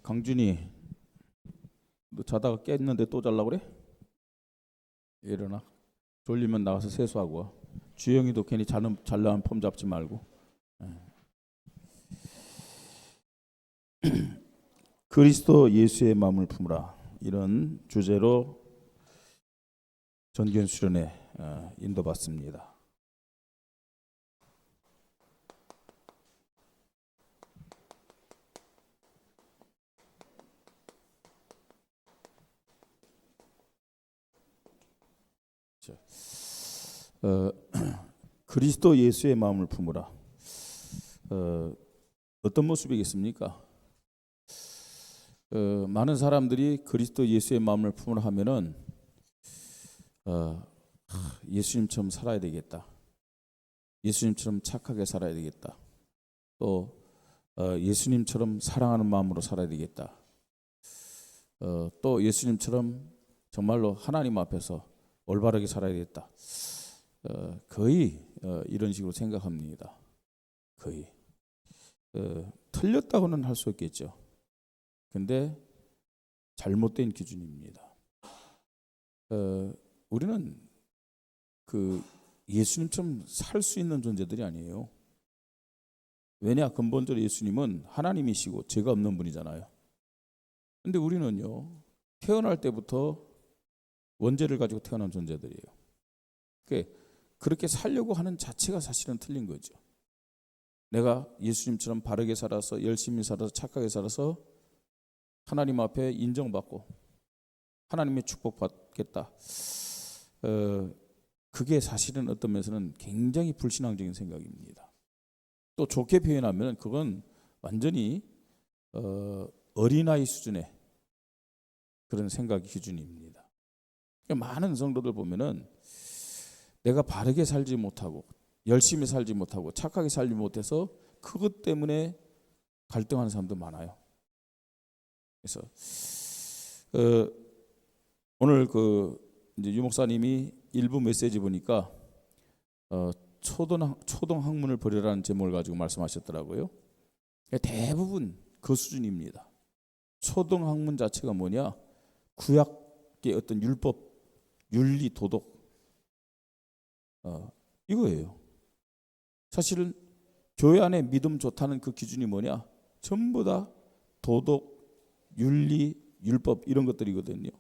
강준이, 너 자다가 깼는데 또 자려고 그래? 일어나. 졸리면 나가서 세수하고 와. 주영이도 괜히 잘나온 폼 잡지 말고. 그리스도 예수의 마음을 품으라, 이런 주제로 전견 수련회 인도받습니다. 그리스도 예수의 마음을 품으라. 어떤 모습이겠습니까? 많은 사람들이 그리스도 예수의 마음을 품으라 하면은 예수님처럼 살아야 되겠다, 예수님처럼 착하게 살아야 되겠다, 또 예수님처럼 사랑하는 마음으로 살아야 되겠다, 또 예수님처럼 정말로 하나님 앞에서 올바르게 살아야 되겠다. 거의 이런 식으로 생각합니다. 거의 틀렸다고는 할 수 없겠죠. 근데 잘못된 기준입니다. 우리는 그 예수님처럼 살 수 있는 존재들이 아니에요. 왜냐? 근본적으로 예수님은 하나님이시고 죄가 없는 분이잖아요. 근데 우리는요, 태어날 때부터 원죄를 가지고 태어난 존재들이에요. 그렇게 살려고 하는 자체가 사실은 틀린 거죠. 내가 예수님처럼 바르게 살아서, 열심히 살아서, 착하게 살아서 하나님 앞에 인정받고 하나님의 축복받겠다, 그게 사실은 어떤 면에서는 굉장히 불신앙적인 생각입니다. 또 좋게 표현하면 그건 완전히 어린아이 수준의 그런 생각 기준입니다. 많은 성도들 보면은 내가 바르게 살지 못하고, 열심히 살지 못하고, 착하게 살지 못해서 그것 때문에 갈등하는 사람도 많아요. 그래서 오늘 이제 유 목사님이 일부 메시지 보니까 초동 학문을 버리라는 제목을 가지고 말씀하셨더라고요. 대부분 그 수준입니다. 초동 학문 자체가 뭐냐? 구약의 어떤 율법, 윤리, 도덕, 이거예요. 사실은 교회 안에 믿음 좋다는 그 기준이 뭐냐? 전부 다 도덕, 윤리, 율법, 이런 것들이거든요.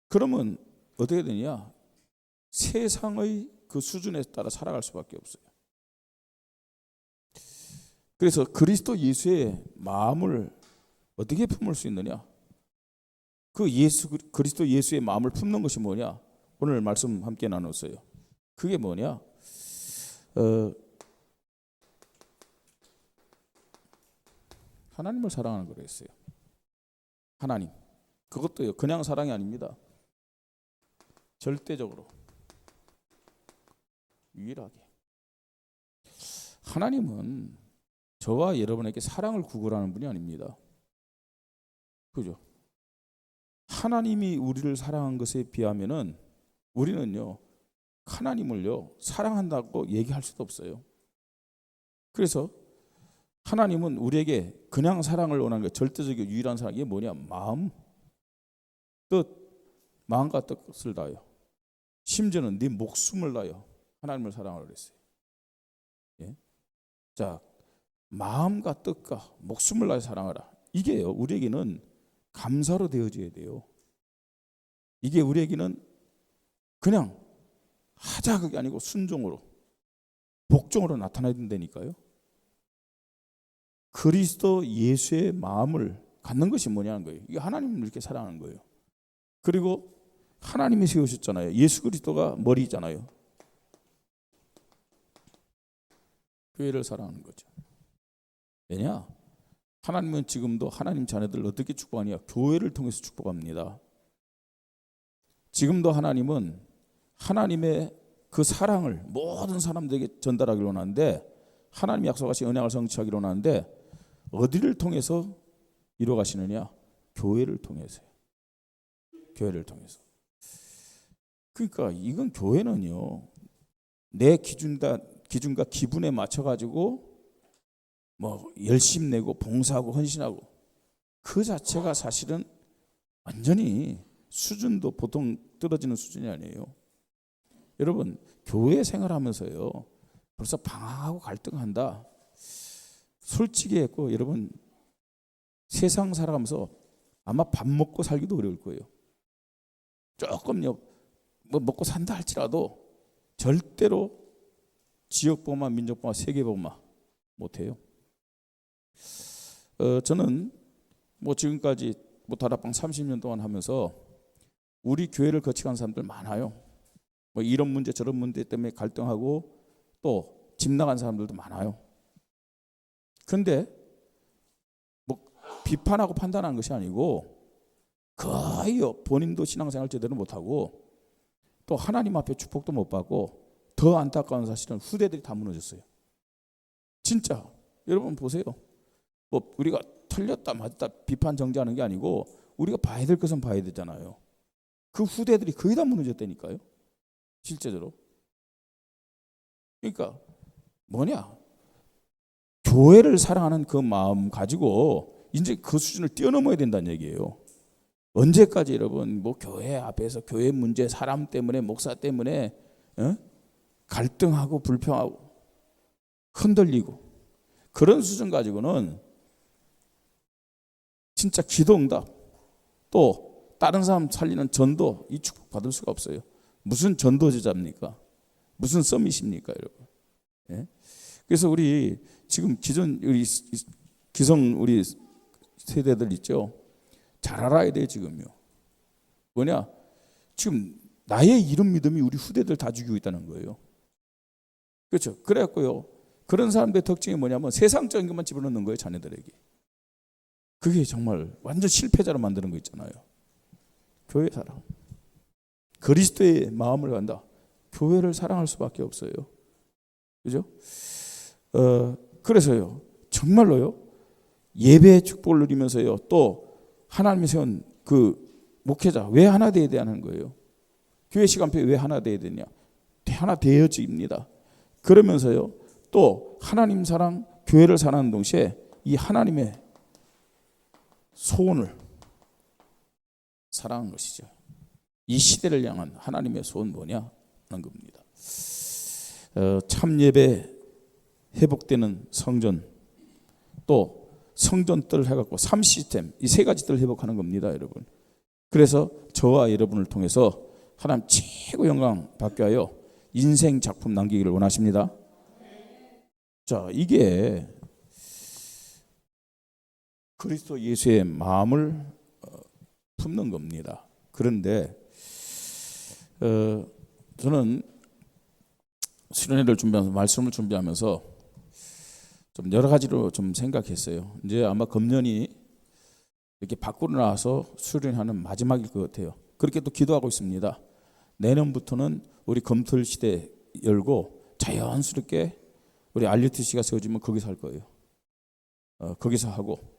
그러면 어떻게 되냐? 세상의 그 수준에 따라 살아갈 수밖에 없어요. 그래서 그리스도 예수의 마음을 어떻게 품을 수 있느냐? 그리스도 예수의 마음을 품는 것이 뭐냐? 오늘 말씀 함께 나눴어요. 그게 뭐냐? 하나님을 사랑하는 거랬어요. 하나님. 그것도요, 그냥 사랑이 아닙니다. 절대적으로, 유일하게. 하나님은 저와 여러분에게 사랑을 구걸하는 분이 아닙니다. 그죠? 하나님이 우리를 사랑한 것에 비하면은 우리는요, 하나님을요 사랑한다고 얘기할 수도 없어요. 그래서 하나님은 우리에게 그냥 사랑을 원하는 게, 절대적이고 유일한 사랑이 뭐냐? 마음, 뜻, 마음과 뜻을 다하여, 심지어는 네 목숨을 다하여 하나님을 사랑하라고 그랬어요. 예? 자, 마음과 뜻과 목숨을 다하여 사랑하라. 이게요, 우리에게는 감사로 되어져야 돼요. 이게 우리에게는 그냥 하자 그게 아니고 순종으로, 복종으로 나타나야 된다니까요. 그리스도 예수의 마음을 갖는 것이 뭐냐는 거예요. 이게 하나님을 이렇게 사랑하는 거예요. 그리고 하나님이 세우셨잖아요. 예수 그리스도가 머리잖아요. 교회를 사랑하는 거죠. 왜냐? 하나님은 지금도 하나님 자녀들을 어떻게 축복하냐? 교회를 통해서 축복합니다. 지금도 하나님은 하나님의 그 사랑을 모든 사람들에게 전달하기로 하는데, 하나님이 약속하신 언약을 성취하기로 하는데, 어디를 통해서 이루어가시느냐? 교회를 통해서요. 교회를 통해서. 그러니까 이건, 교회는요, 내 기준과 기분에 맞춰가지고 뭐 열심 내고 봉사하고 헌신하고 그 자체가 사실은 완전히 수준도 보통 떨어지는 수준이 아니에요. 여러분 교회 생활하면서요 벌써 방황하고 갈등한다. 솔직히 했고 여러분 세상 살아가면서 아마 밥 먹고 살기도 어려울 거예요. 조금요 뭐 먹고 산다 할지라도 절대로 지역복만 민족복만 세계복만 못해요. 저는 뭐 지금까지 뭐 다락방 30년 동안 하면서 우리 교회를 거치간 사람들 많아요. 뭐 이런 문제 저런 문제 때문에 갈등하고 또 집 나간 사람들도 많아요. 그런데 뭐 비판하고 판단하는 것이 아니고 거의 본인도 신앙생활 제대로 못하고 또 하나님 앞에 축복도 못 받고 더 안타까운 사실은 후대들이 다 무너졌어요. 진짜 여러분 보세요. 뭐 우리가 틀렸다 맞다 비판 정죄하는 게 아니고 우리가 봐야 될 것은 봐야 되잖아요. 그 후대들이 거의 다 무너졌다니까요. 실제로. 그러니까 뭐냐? 교회를 사랑하는 그 마음 가지고 이제 그 수준을 뛰어넘어야 된다는 얘기예요. 언제까지 여러분 뭐 교회 앞에서 교회 문제 사람 때문에 목사 때문에 갈등하고 불평하고 흔들리고 그런 수준 가지고는 진짜 기도응답 또 다른 사람 살리는 전도 이 축복 받을 수가 없어요. 무슨 전도제자입니까? 무슨 서밋입니까, 여러분? 예? 그래서 우리 지금 기존 우리 기성 우리 세대들 있죠. 잘 알아야 돼요 지금요. 뭐냐? 지금 나의 이런 믿음이 우리 후대들 다 죽이고 있다는 거예요. 그렇죠? 그래갖고요. 그런 사람들의 특징이 뭐냐면 세상적인 것만 집어넣는 거예요 자녀들에게. 그게 정말 완전 실패자로 만드는 거 있잖아요. 교회 사랑. 그리스도의 마음을 간다. 교회를 사랑할 수밖에 없어요. 그죠? 그래서요. 정말로요. 예배의 축복을 누리면서요. 또 하나님이 세운 그 목회자 왜 하나 돼야 되는 거예요. 교회 시간표에 왜 하나 돼야 되냐. 하나 되어집니다. 그러면서요. 또 하나님 사랑, 교회를 사랑하는 동시에 이 하나님의 소원을 사랑하는 것이죠. 이 시대를 향한 하나님의 소원 뭐냐 하는 겁니다. 참예배 회복되는 성전 또 성전뜰 해갖고 3시스템 이 세 가지 뜰 회복하는 겁니다, 여러분. 그래서 저와 여러분을 통해서 하나님 최고 영광 받게 하여 인생 작품 남기기를 원하십니다. 자, 이게 그리스도 예수의 마음을 품는 겁니다. 그런데 저는 수련회를 준비하면서 말씀을 준비하면서 좀 여러 가지로 좀 생각했어요. 이제 아마 금년이 이렇게 밖으로 나와서 수련하는 마지막일 것 같아요. 그렇게 또 기도하고 있습니다. 내년부터는 우리 검토일 시대 열고 자연스럽게 우리 RUTC가 세워지면 거기서 할 거예요. 거기서 하고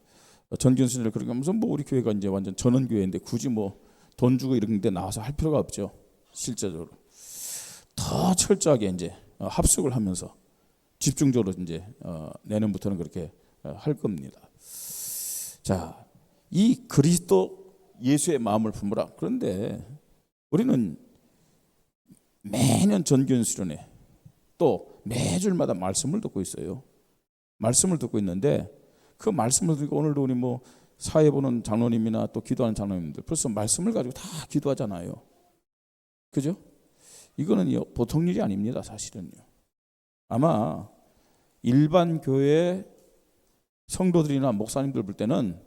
전균수를 그렇게 하면서 뭐 우리 교회가 이제 완전 전원교회인데 굳이 뭐 돈 주고 이런 데 나와서 할 필요가 없죠. 실제적으로 더 철저하게 이제 합숙을 하면서 집중적으로 이제 내년부터는 그렇게 할 겁니다. 자, 이 그리스도 예수의 마음을 품으라. 그런데 우리는 매년 전교연 수련회 또 매주마다 말씀을 듣고 있어요. 말씀을 듣고 있는데 그 말씀을 듣고 오늘도 우리 뭐 사회 보는 장로님이나 또 기도하는 장로님들 벌써 말씀을 가지고 다 기도하잖아요. 그죠? 이거는요 보통 일이 아닙니다. 사실은요. 아마 일반 교회 성도들이나 목사님들 볼 때는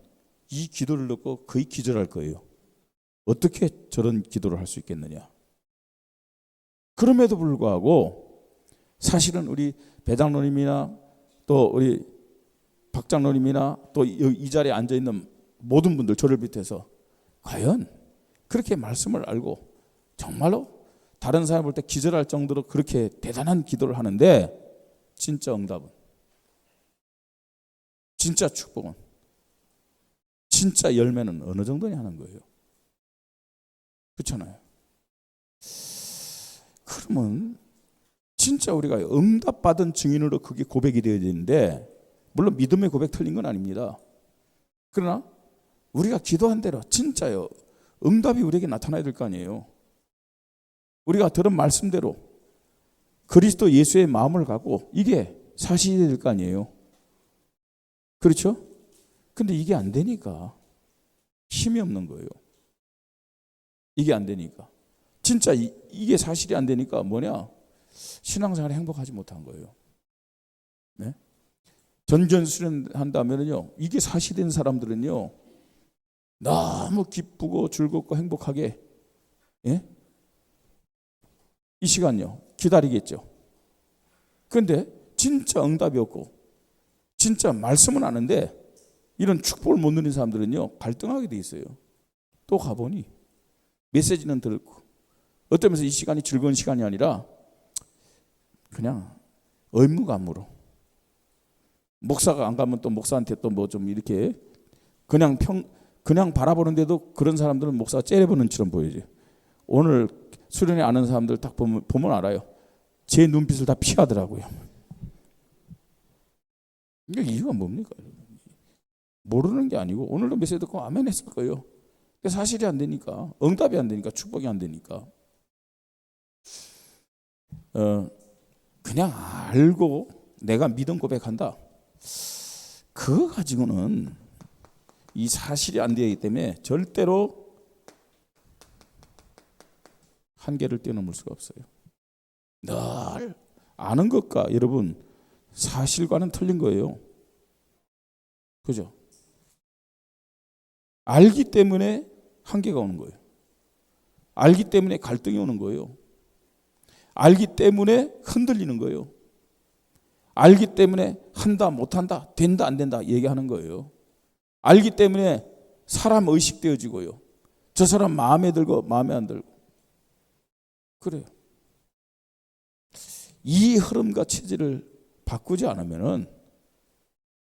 이 기도를 듣고 거의 기절할 거예요. 어떻게 저런 기도를 할 수 있겠느냐. 그럼에도 불구하고 사실은 우리 배장로님이나 또 우리 박장로님이나 또 이 자리에 앉아있는 모든 분들 저를 비롯해서 과연 그렇게 말씀을 알고 정말로 다른 사람 볼 때 기절할 정도로 그렇게 대단한 기도를 하는데 진짜 응답은 진짜 축복은 진짜 열매는 어느 정도냐 하는 거예요. 그렇잖아요. 그러면 진짜 우리가 응답받은 증인으로 그게 고백이 되어야 되는데 물론 믿음의 고백 틀린 건 아닙니다. 그러나 우리가 기도한 대로 진짜요, 응답이 우리에게 나타나야 될 거 아니에요. 우리가 들은 말씀대로 그리스도 예수의 마음을 갖고 이게 사실이 될 거 아니에요. 그렇죠? 근데 이게 안 되니까 힘이 없는 거예요. 이게 안 되니까. 진짜 이게 사실이 안 되니까 뭐냐? 신앙생활에 행복하지 못한 거예요. 네? 전전수련한다면요, 이게 사실인 사람들은요, 너무 기쁘고 즐겁고 행복하게, 예? 이 시간요 기다리겠죠. 그런데 진짜 응답이 없고 진짜 말씀은 아는데 이런 축복을 못 누리는 사람들은요, 갈등하게 돼 있어요. 또 가보니 메시지는 듣고 어떤 면에서 이 시간이 즐거운 시간이 아니라 그냥 의무감으로, 목사가 안 가면 또 목사한테 또 뭐 좀 이렇게 그냥 바라보는데도 그런 사람들은 목사가 째려보는 처럼 보이죠. 오늘 수련회 아는 사람들 딱 보면 알아요. 제 눈빛을 다 피하더라고요. 이게 이유가 뭡니까? 모르는 게 아니고 오늘도 메시지 듣고 아멘 했을 거예요. 사실이 안 되니까, 응답이 안 되니까, 축복이 안 되니까 그냥 알고 내가 믿음 고백한다, 그거 가지고는 이 사실이 안 되기 때문에 절대로 한계를 뛰어넘을 수가 없어요. 늘 아는 것과 여러분 사실과는 틀린 거예요. 그죠? 알기 때문에 한계가 오는 거예요. 알기 때문에 갈등이 오는 거예요. 알기 때문에 흔들리는 거예요. 알기 때문에 한다 못한다, 된다 안 된다 얘기하는 거예요. 알기 때문에 사람 의식되어지고요, 저 사람 마음에 들고 마음에 안 들고 그래요. 이 흐름과 체질을 바꾸지 않으면은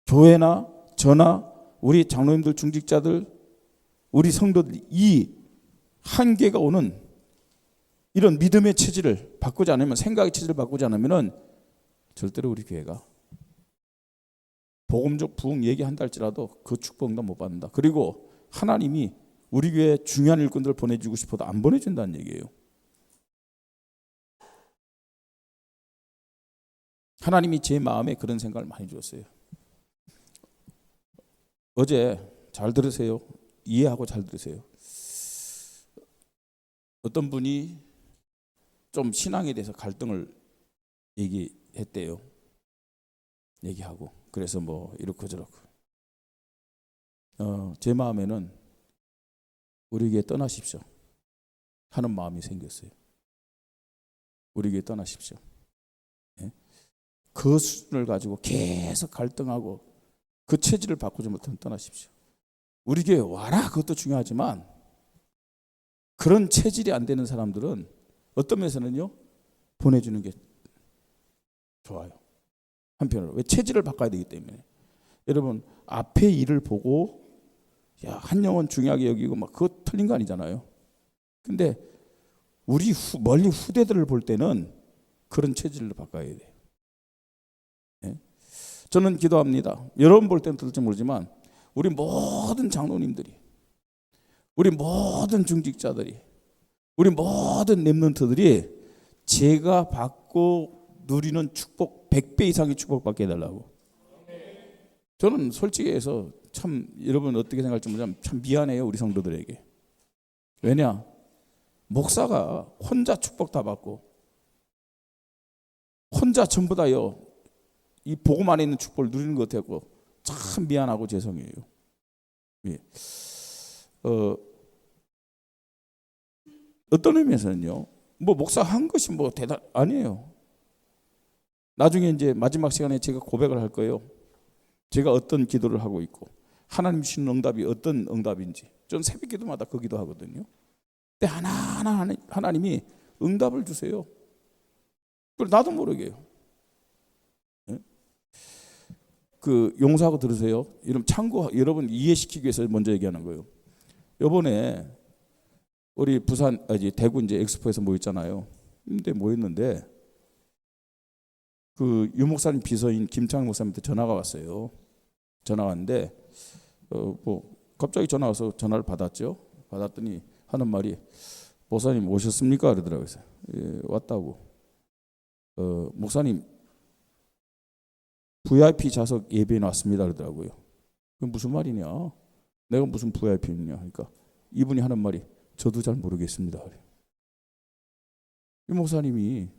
교회나 저나 우리 장로님들, 중직자들, 우리 성도들 이 한계가 오는 이런 믿음의 체질을 바꾸지 않으면, 생각의 체질을 바꾸지 않으면은 절대로 우리 교회가 복음적 부흥 얘기한다 할지라도 그 축복도 못 받는다. 그리고 하나님이 우리 교회에 중요한 일꾼들을 보내주고 싶어도 안 보내준다는 얘기예요. 하나님이 제 마음에 그런 생각을 많이 주었어요. 어제 잘 들으세요. 이해하고 잘 들으세요. 어떤 분이 좀 신앙에 대해서 갈등을 얘기했대요. 얘기하고 그래서 뭐 이렇고 저렇고 제 마음에는 우리 교회 떠나십시오 하는 마음이 생겼어요. 우리 교회 떠나십시오. 예? 그 수준을 가지고 계속 갈등하고 그 체질을 바꾸지 못하면 떠나십시오. 우리 교회 와라, 그것도 중요하지만 그런 체질이 안 되는 사람들은 어떤 면에서는요 보내주는 게 좋아요. 한편으로 왜? 체질을 바꿔야 되기 때문에. 여러분 앞에 일을 보고 한 영혼 중요하게 여기고 막 그거 틀린 거 아니잖아요. 근데 우리 멀리 후대들을 볼 때는 그런 체질을 바꿔야 돼요. 네? 저는 기도합니다. 여러분 볼 때는 들을지 모르지만 우리 모든 장로님들이, 우리 모든 중직자들이, 우리 모든 렘넌트들이 제가 받고 누리는 축복 100배 이상의 축복 받게 해달라고. 저는 솔직히 해서 참 여러분 어떻게 생각할지 모르지만 참 미안해요, 우리 성도들에게. 왜냐? 목사가 혼자 축복 다 받고 혼자 전부 다요 이 복음 안에 있는 축복을 누리는 것 같고 참 미안하고 죄송해요. 예. 어떤 의미에서는요, 뭐 목사 한 것이 뭐 대단 아니에요. 나중에 이제 마지막 시간에 제가 고백을 할 거예요. 제가 어떤 기도를 하고 있고 하나님 주시는 응답이 어떤 응답인지. 전 새벽 기도마다 그 기도하거든요. 근데 하나하나 하나님이 응답을 주세요. 그걸 나도 모르게요. 네? 그 용서하고 들으세요. 이런 참고 여러분 이해시키기 위해서 먼저 얘기하는 거예요. 이번에 우리 대구 이제 엑스포에서 모였잖아요. 근데 모였는데 그 유목사님 비서인 김창 목사님한테 전화가 왔어요. 전화가 왔는데 뭐 갑자기 전화 와서 전화를 받았죠. 받았더니 하는 말이 목사님 오셨습니까? 그러더라고요. 예, 왔다고. 목사님 VIP 좌석 예배에 왔습니다. 그러더라고요. 그게 무슨 말이냐? 내가 무슨 VIP냐? 그러니까 이분이 하는 말이 저도 잘 모르겠습니다. 이 목사님이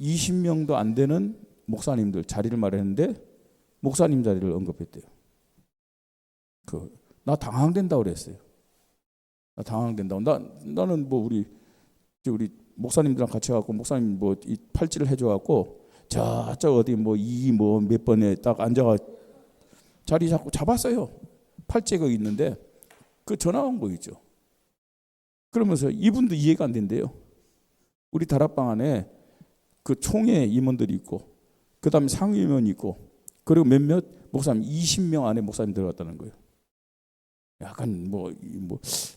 20명도 안 되는 목사님들 자리를 마련했는데 목사님 자리를 언급했대요. 나 당황된다고 그랬어요. 나 당황된다고. 나는 뭐 우리 목사님들랑 같이 가고 목사님 뭐 이 팔찌를 해줘 갖고 저쪽 어디 뭐 이 뭐 몇 번에 딱 앉아가 자리 자꾸 잡았어요. 팔찌가 있는데 그 전화 온 거 있죠. 그러면서 이분도 이해가 안 된대요. 우리 다락방 안에 그 총회 임원들이 있고 그다음에 상임위원이 있고 그리고 몇몇 목사님 20명 안에 목사님 들어갔다는 거예요. 약간 뭐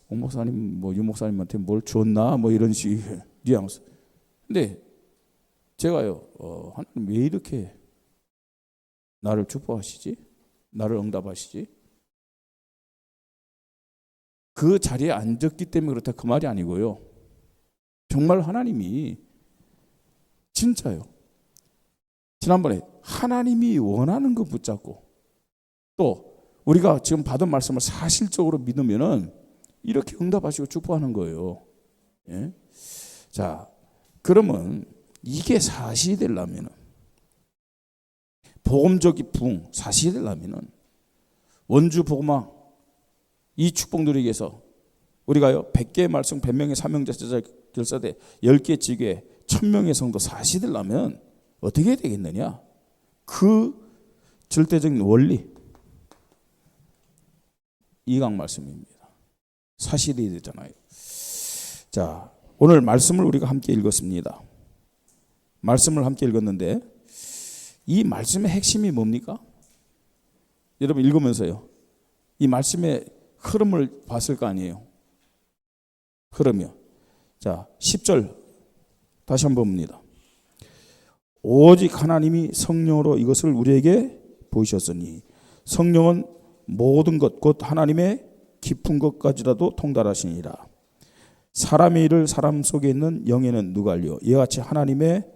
옥 목사님 뭐 유 목사님한테 뭘 줬나 뭐 이런 식의 뉘앙스. 근데 제가요 하나님 왜 이렇게 나를 축복하시지? 나를 응답하시지? 그 자리에 앉았기 때문에 그렇다 그 말이 아니고요. 정말 하나님이 진짜요. 지난번에 하나님이 원하는 거 붙잡고 또 우리가 지금 받은 말씀을 사실적으로 믿으면은 이렇게 응답하시고 축복하는 거예요. 예? 자, 그러면 이게 사실이 되려면은 복음적인 부흥 사실이 되려면은 원주 복음화 이 축복 누리기 위해서 우리가요 100개의 말씀 100명의 사명제자 결사대 10개 지교회 1000명의 성도 사실이 되려면 어떻게 해야 되겠느냐? 그 절대적인 원리 이강 말씀입니다. 사실이 되잖아요. 자, 오늘 말씀을 우리가 함께 읽었습니다. 말씀을 함께 읽었는데 이 말씀의 핵심이 뭡니까? 여러분 읽으면서요. 이 말씀의 흐름을 봤을 거 아니에요. 흐름이요. 자, 10절 다시 한번 봅니다. 오직 하나님이 성령으로 이것을 우리에게 보이셨으니 성령은 모든 것 곧 하나님의 깊은 것까지라도 통달하시니라. 사람의 일을 사람 속에 있는 영에는 누가 알리요? 이와 같이 하나님의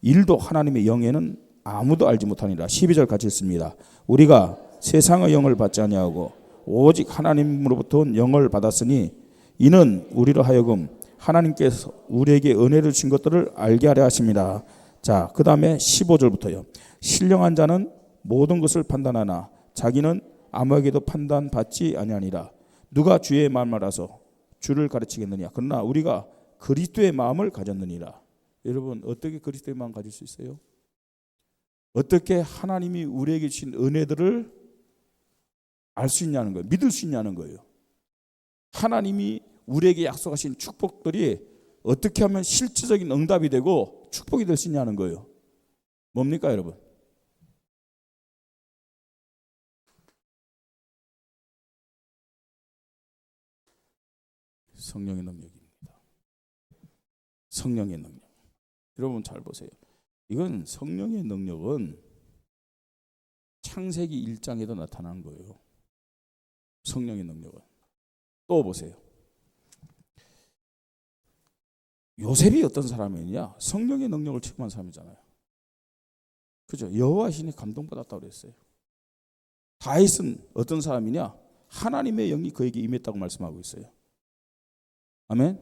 일도 하나님의 영에는 아무도 알지 못하니라. 12절 같이 읽습니다. 우리가 세상의 영을 받지 아니하고 오직 하나님으로부터 온 영을 받았으니 이는 우리로 하여금 하나님께서 우리에게 은혜를 주신 것들을 알게 하려 하십니다. 자, 그 다음에 15절부터요. 신령한 자는 모든 것을 판단하나 자기는 아무에게도 판단받지 아니하니라. 누가 주의 마음을 알아서 주를 가르치겠느냐. 그러나 우리가 그리스도의 마음을 가졌느니라. 여러분 어떻게 그리스도의 마음 가질 수 있어요? 어떻게 하나님이 우리에게 주신 은혜들을 알 수 있냐는 거예요. 믿을 수 있냐는 거예요. 하나님이 우리에게 약속하신 축복들이 어떻게 하면 실질적인 응답이 되고 축복이 될 수 있냐는 거예요. 뭡니까 여러분? 성령의 능력입니다. 성령의 능력. 여러분 잘 보세요. 이건 성령의 능력은 창세기 1장에도 나타난 거예요. 성령의 능력은. 또 보세요. 요셉이 어떤 사람이냐? 성령의 능력을 체험한 사람이잖아요. 그죠? 여호와 신이 감동받았다고 그랬어요. 다윗은 어떤 사람이냐? 하나님의 영이 그에게 임했다고 말씀하고 있어요. 아멘.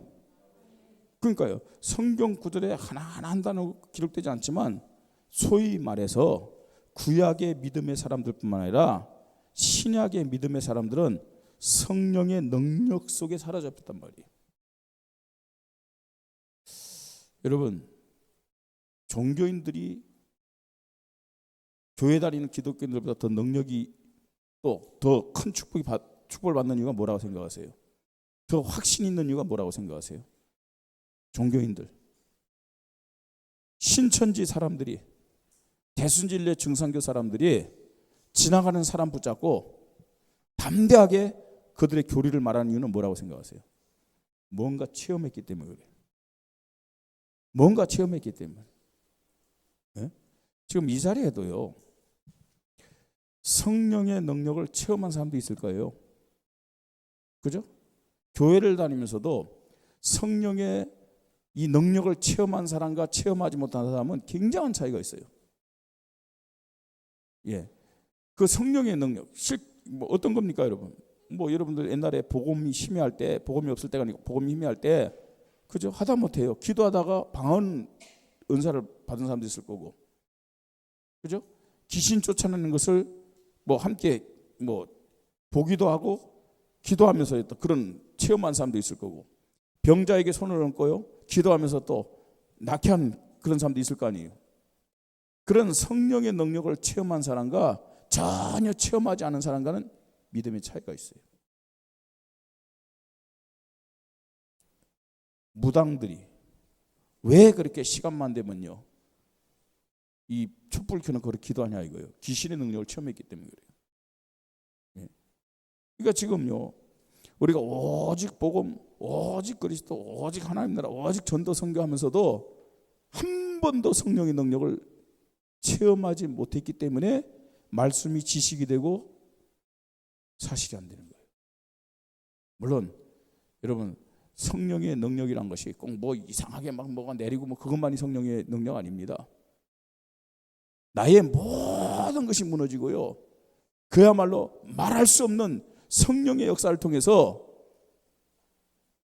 그러니까요. 성경 구절에 하나하나 한 단어 기록되지 않지만 소위 말해서 구약의 믿음의 사람들뿐만 아니라 신약의 믿음의 사람들은 성령의 능력 속에 사로잡혔단 말이에요. 여러분, 종교인들이 교회 다니는 기독교인들보다 더 능력이 또 더 큰 축복을 받는 이유가 뭐라고 생각하세요? 더 확신 있는 이유가 뭐라고 생각하세요? 종교인들, 신천지 사람들이, 대순진례 증상교 사람들이 지나가는 사람 붙잡고 담대하게 그들의 교리를 말하는 이유는 뭐라고 생각하세요? 뭔가 체험했기 때문에 그래요. 뭔가 체험했기 때문에. 네? 지금 이 자리에도요, 성령의 능력을 체험한 사람도 있을 거예요. 그죠? 교회를 다니면서도 성령의 이 능력을 체험한 사람과 체험하지 못한 사람은 굉장한 차이가 있어요. 예, 그 성령의 능력, 뭐 어떤 겁니까, 여러분? 뭐 여러분들 옛날에 복음이 희미할 때, 복음이 없을 때가 아니고 복음이 희미할 때, 그죠? 하다 못해요. 기도하다가 방언 은사를 받은 사람도 있을 거고, 그죠? 귀신 쫓아내는 것을 뭐 함께 뭐 보기도 하고 기도하면서 했던 그런 체험한 사람도 있을 거고, 병자에게 손을 얹고요, 기도하면서 또 낫게 한 그런 사람도 있을 거 아니에요. 그런 성령의 능력을 체험한 사람과 전혀 체험하지 않은 사람과는 믿음의 차이가 있어요. 무당들이 왜 그렇게 시간만 되면요, 이 촛불 켜는 그렇게 기도하냐 이거예요. 귀신의 능력을 체험했기 때문에 그래요. 예. 그러니까 지금요, 우리가 오직 복음, 오직 그리스도, 오직 하나님 나라, 오직 전도 선교하면서도 한 번도 성령의 능력을 체험하지 못했기 때문에 말씀이 지식이 되고 사실이 안 되는 거예요. 물론 여러분, 성령의 능력이란 것이 꼭 뭐 이상하게 막 뭐가 내리고 뭐 그것만이 성령의 능력 아닙니다. 나의 모든 것이 무너지고요, 그야말로 말할 수 없는 성령의 역사를 통해서,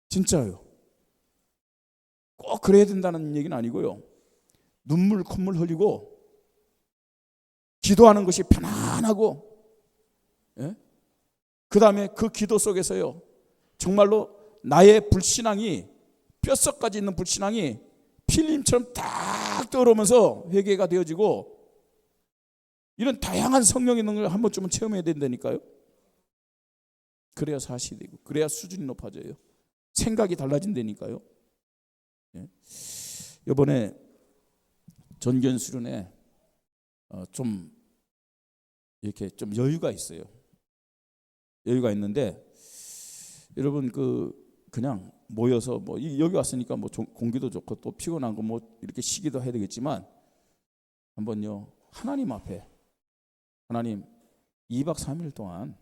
진짜요, 꼭 그래야 된다는 얘기는 아니고요, 눈물 콧물 흘리고 기도하는 것이 편안하고, 예? 그 다음에 그 기도 속에서요, 정말로 나의 불신앙이, 뼛속까지 있는 불신앙이 필름처럼 딱 떠오르면서 회개가 되어지고, 이런 다양한 성령의 능력을 한 번쯤은 체험해야 된다니까요. 그래야 사실이 되고, 그래야 수준이 높아져요. 생각이 달라진다니까요. 예. 이번에 전견 수련회 좀 이렇게 좀 여유가 있어요. 여유가 있는데, 여러분 그냥 모여서 뭐 여기 왔으니까 뭐 공기도 좋고 또 피곤한 거 뭐 이렇게 쉬기도 해야 되겠지만, 한번요, 하나님 앞에, 하나님 2박 3일 동안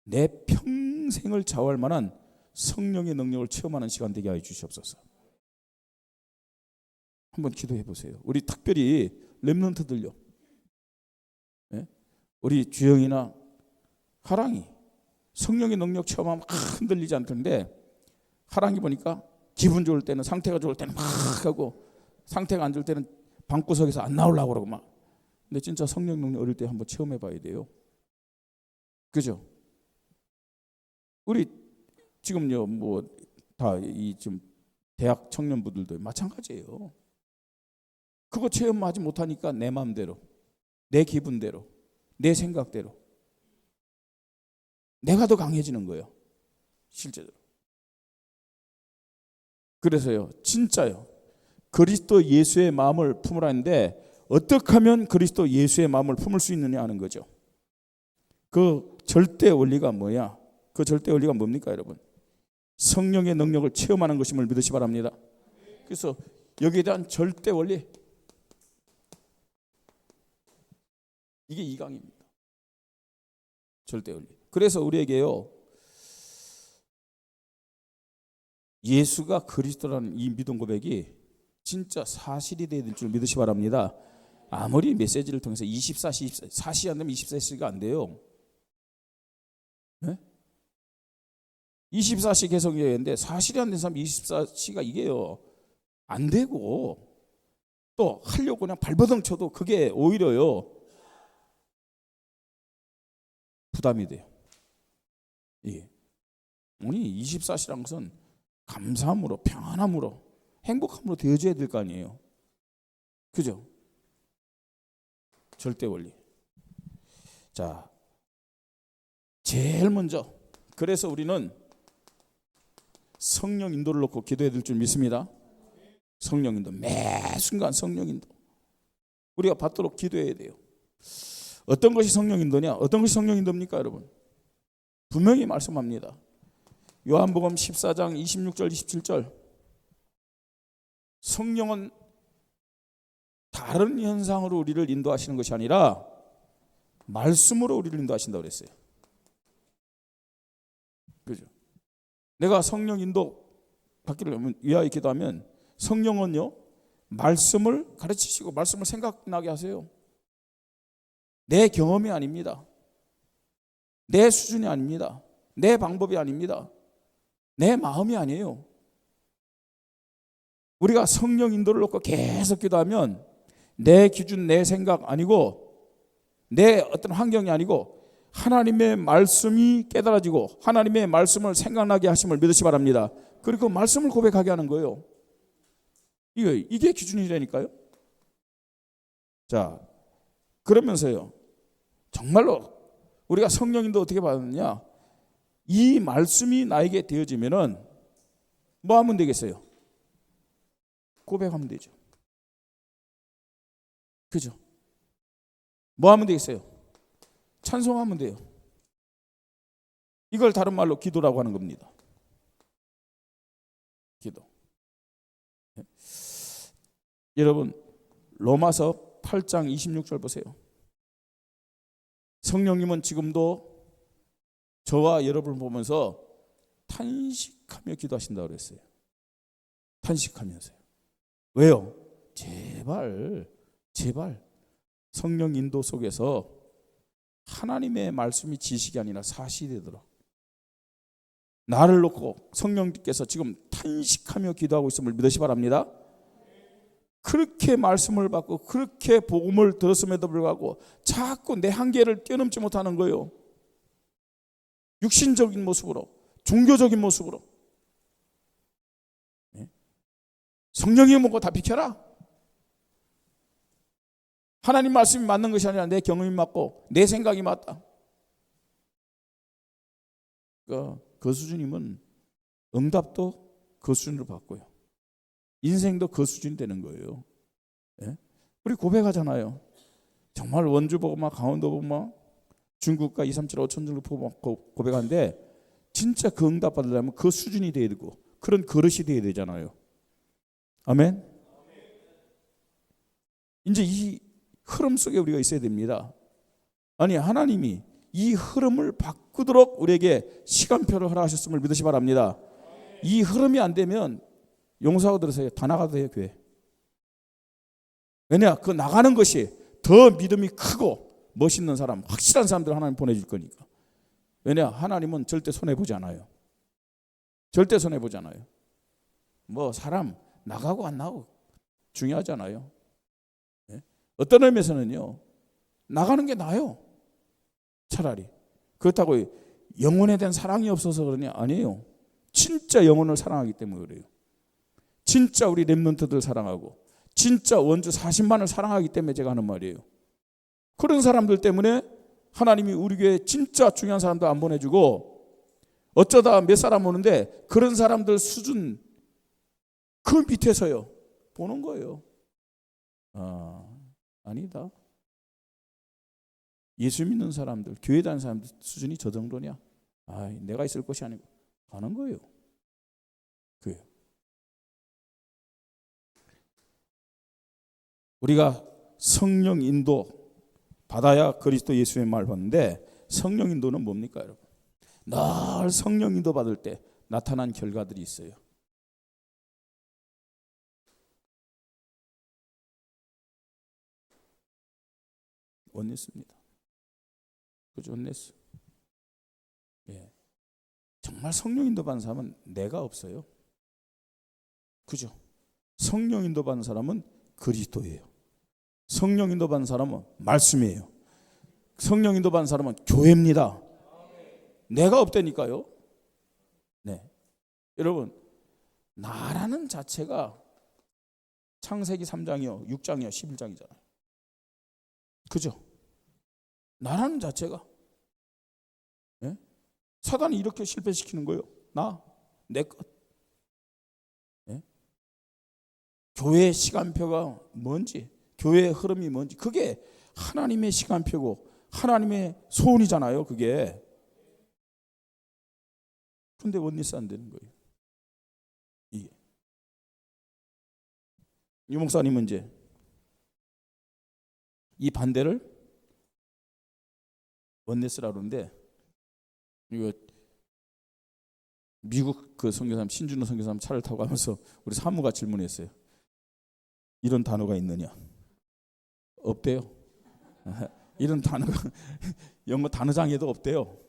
내 평생을 좌우할 만한 성령의 능력을 체험하는 시간 되게 하여 주시옵소서. 한번 기도해 보세요. 우리 특별히 렘넌트들요, 예? 우리 주영이나 하랑이 성령의 능력 체험하면 흔들리지 않던데, 하랑이 보니까 기분 좋을 때는, 상태가 좋을 때는 막 하고, 상태가 안 좋을 때는 방구석에서 안 나오려고 그러고 막. 근데 진짜 성령 능력 어릴 때 한번 체험해 봐야 돼요. 그죠? 우리 지금요, 뭐 다 이 지금 대학 청년부들도 마찬가지예요. 그거 체험하지 못하니까 내 마음대로, 내 기분대로, 내 생각대로 내가 더 강해지는 거예요, 실제로. 그래서요, 진짜요, 그리스도 예수의 마음을 품으라 했는데, 어떻게 하면 그리스도 예수의 마음을 품을 수 있느냐 하는 거죠. 그 절대 원리가 뭐야? 그 절대 원리가 뭡니까, 여러분? 성령의 능력을 체험하는 것임을 믿으시 바랍니다. 그래서 여기에 대한 절대 원리, 이게 2강입니다. 절대 원리. 그래서 우리에게요, 예수가 그리스도라는 이 믿음 고백이 진짜 사실이 되어야 될 줄 믿으시 바랍니다. 아무리 메시지를 통해서 24시, 4시 안 되면 24시가 안 돼요. 네? 24시 개성이어야 되는데 사실이 안 된 사람 24시가 이게요, 안 되고, 또 하려고 그냥 발버둥 쳐도 그게 오히려요 부담이 돼요. 예. 우리 24시란 것은 감사함으로, 평안함으로, 행복함으로 되어져야 될 거 아니에요. 그죠? 절대 원리. 자, 제일 먼저, 그래서 우리는 성령 인도를 놓고 기도해야 될 줄 믿습니다. 성령 인도, 매 순간 성령 인도 우리가 받도록 기도해야 돼요. 어떤 것이 성령 인도냐? 어떤 것이 성령 인도입니까, 여러분? 분명히 말씀합니다. 요한복음 14장 26절 27절, 성령은 다른 현상으로 우리를 인도하시는 것이 아니라 말씀으로 우리를 인도하신다고 그랬어요. 그죠? 내가 성령 인도 받기를 위하여 기도하면 성령은요 말씀을 가르치시고 말씀을 생각나게 하세요. 내 경험이 아닙니다. 내 수준이 아닙니다. 내 방법이 아닙니다. 내 마음이 아니에요. 우리가 성령 인도를 놓고 계속 기도하면 내 기준, 내 생각 아니고 내 어떤 환경이 아니고 하나님의 말씀이 깨달아지고 하나님의 말씀을 생각나게 하심을 믿으시 바랍니다. 그리고 그 말씀을 고백하게 하는 거예요. 이게 기준이라니까요. 자, 그러면서요. 정말로 우리가 성령인도 어떻게 받느냐? 이 말씀이 나에게 되어지면은 뭐 하면 되겠어요? 고백하면 되죠. 그죠? 뭐 하면 되겠어요? 찬송하면 돼요. 이걸 다른 말로 기도라고 하는 겁니다. 기도. 여러분 로마서 8장 26절 보세요. 성령님은 지금도 저와 여러분을 보면서 탄식하며 기도하신다고 그랬어요. 탄식하면서요. 왜요? 제발 성령 인도 속에서 하나님의 말씀이 지식이 아니라 사실이 되도록 나를 놓고 성령님께서 지금 탄식하며 기도하고 있음을 믿으시 바랍니다. 그렇게 말씀을 받고 그렇게 복음을 들었음에도 불구하고 자꾸 내 한계를 뛰어넘지 못하는 거예요. 육신적인 모습으로, 종교적인 모습으로. 성령이 뭐고 다 비켜라. 하나님 말씀이 맞는 것이 아니라 내 경험이 맞고 내 생각이 맞다. 그 수준이면 응답도 그 수준으로 받고요. 인생도 그 수준이 되는 거예요. 예? 우리 고백하잖아요. 정말 원주 보고 막 강원도 보고 막 중국과 2, 3, 7, 5천 정도 보고 고백하는데 진짜 그 응답 받으려면 그 수준이 돼야 되고 그런 그릇이 돼야 되잖아요. 아멘. 이제 이 흐름 속에 우리가 있어야 됩니다. 아니 하나님이 이 흐름을 바꾸도록 우리에게 시간표를 허락하셨음을 믿으시 바랍니다. 이 흐름이 안 되면 용서하고 들으세요. 다 나가도 돼요, 교회. 왜냐? 그 나가는 것이 더 믿음이 크고 멋있는 사람, 확실한 사람들 하나님 보내줄 거니까. 왜냐? 하나님은 절대 손해보지 않아요. 절대 손해보지 않아요. 뭐 사람 나가고 안 나가고 중요하잖아요. 네? 어떤 의미에서는요. 나가는 게 나아요. 차라리. 그렇다고 영혼에 대한 사랑이 없어서 그러냐? 아니에요. 진짜 영혼을 사랑하기 때문에 그래요. 진짜 우리 렘넌트들 사랑하고 진짜 원주 40만을 사랑하기 때문에 제가 하는 말이에요. 그런 사람들 때문에 하나님이 우리 교회에 진짜 중요한 사람도 안 보내주고 어쩌다 몇 사람 오는데 그런 사람들 수준 그 밑에서요 보는 거예요. 아니다. 예수 믿는 사람들, 교회 다니는 사람들 수준이 저 정도냐? 내가 있을 것이 아니고 가는 거예요. 그래요. 우리가 성령 인도 받아야 그리스도 예수의 말 받는데 성령 인도는 뭡니까, 여러분? 늘 성령 인도 받을 때 나타난 결과들이 있어요. 원냈습니다. 그죠? 원냈어. 예. 정말 성령 인도 받는 사람은 내가 없어요. 그죠? 성령 인도 받는 사람은 그리스도예요. 성령 인도 받는 사람은 말씀이에요. 성령 인도 받는 사람은 교회입니다. 내가 없다니까요. 네. 여러분, 나라는 자체가 창세기 3장이요, 6장이요, 11장이잖아요. 그죠? 나라는 자체가. 네? 사단이 이렇게 실패시키는 거예요. 내 것. 네? 교회의 시간표가 뭔지, 교회의 흐름이 뭔지, 그게 하나님의 시간표고 하나님의 소원이잖아요. 그게. 근데 원리스 안 되는 거예요. 이게. 유 목사님은 이제 이 반대를 원네스라고 그러는데, 이거 미국 그 선교사님, 신준호 선교사님 차를 타고 가면서 우리 사무가 질문했어요. 이런 단어가 있느냐? 없대요. 이런 단어가 영어 단어장에도 없대요.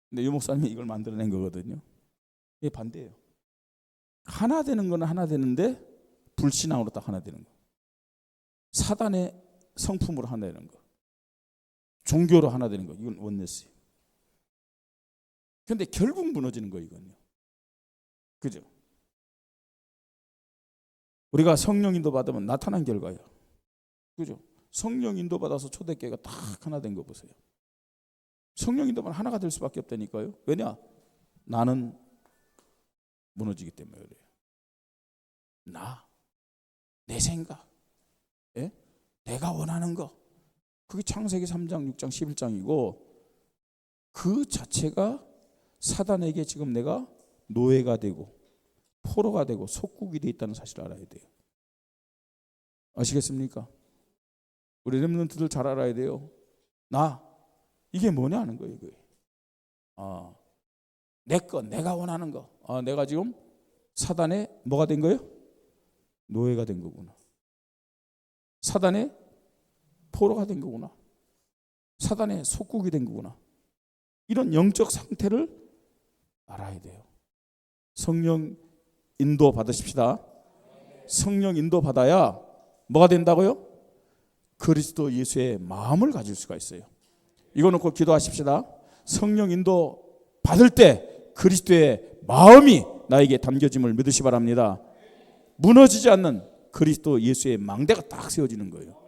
근데 유 목사님이 이걸 만들어낸 거거든요. 이게 반대예요. 하나 되는 거는 하나 되는데 불신앙으로 딱 하나 되는 거. 사단의 성품으로 하나 되는 거. 종교로 하나 되는 거. 이건 원네스예요. 그런데 결국 무너지는 거 이건요. 그죠? 우리가 성령 인도 받으면 나타난 결과예요. 그죠? 성령 인도 받아서 초대교회가 딱 하나 된 거 보세요. 성령 인도만 하나가 될 수밖에 없다니까요. 왜냐? 나는 무너지기 때문에 그래요. 내 생각, 예? 내가 원하는 거. 그게 창세기 3장, 6장, 11장이고 그 자체가 사단에게 지금 내가 노예가 되고 포로가 되고 속국이 돼 있다는 사실을 알아야 돼요. 아시겠습니까? 우리 렘넌트들 잘 알아야 돼요. 이게 뭐냐 하는 거예요. 이게. 내 거, 내가 원하는 거. 내가 지금 사단의 뭐가 된 거예요? 노예가 된 거구나. 사단의 포로가 된 거구나. 사단의 속국이 된 거구나. 이런 영적 상태를 알아야 돼요. 성령 인도 받으십시다. 성령 인도 받아야 뭐가 된다고요? 그리스도 예수의 마음을 가질 수가 있어요. 이거 놓고 기도하십시다. 성령 인도 받을 때 그리스도의 마음이 나에게 담겨짐을 믿으시 바랍니다. 무너지지 않는 그리스도 예수의 망대가 딱 세워지는 거예요.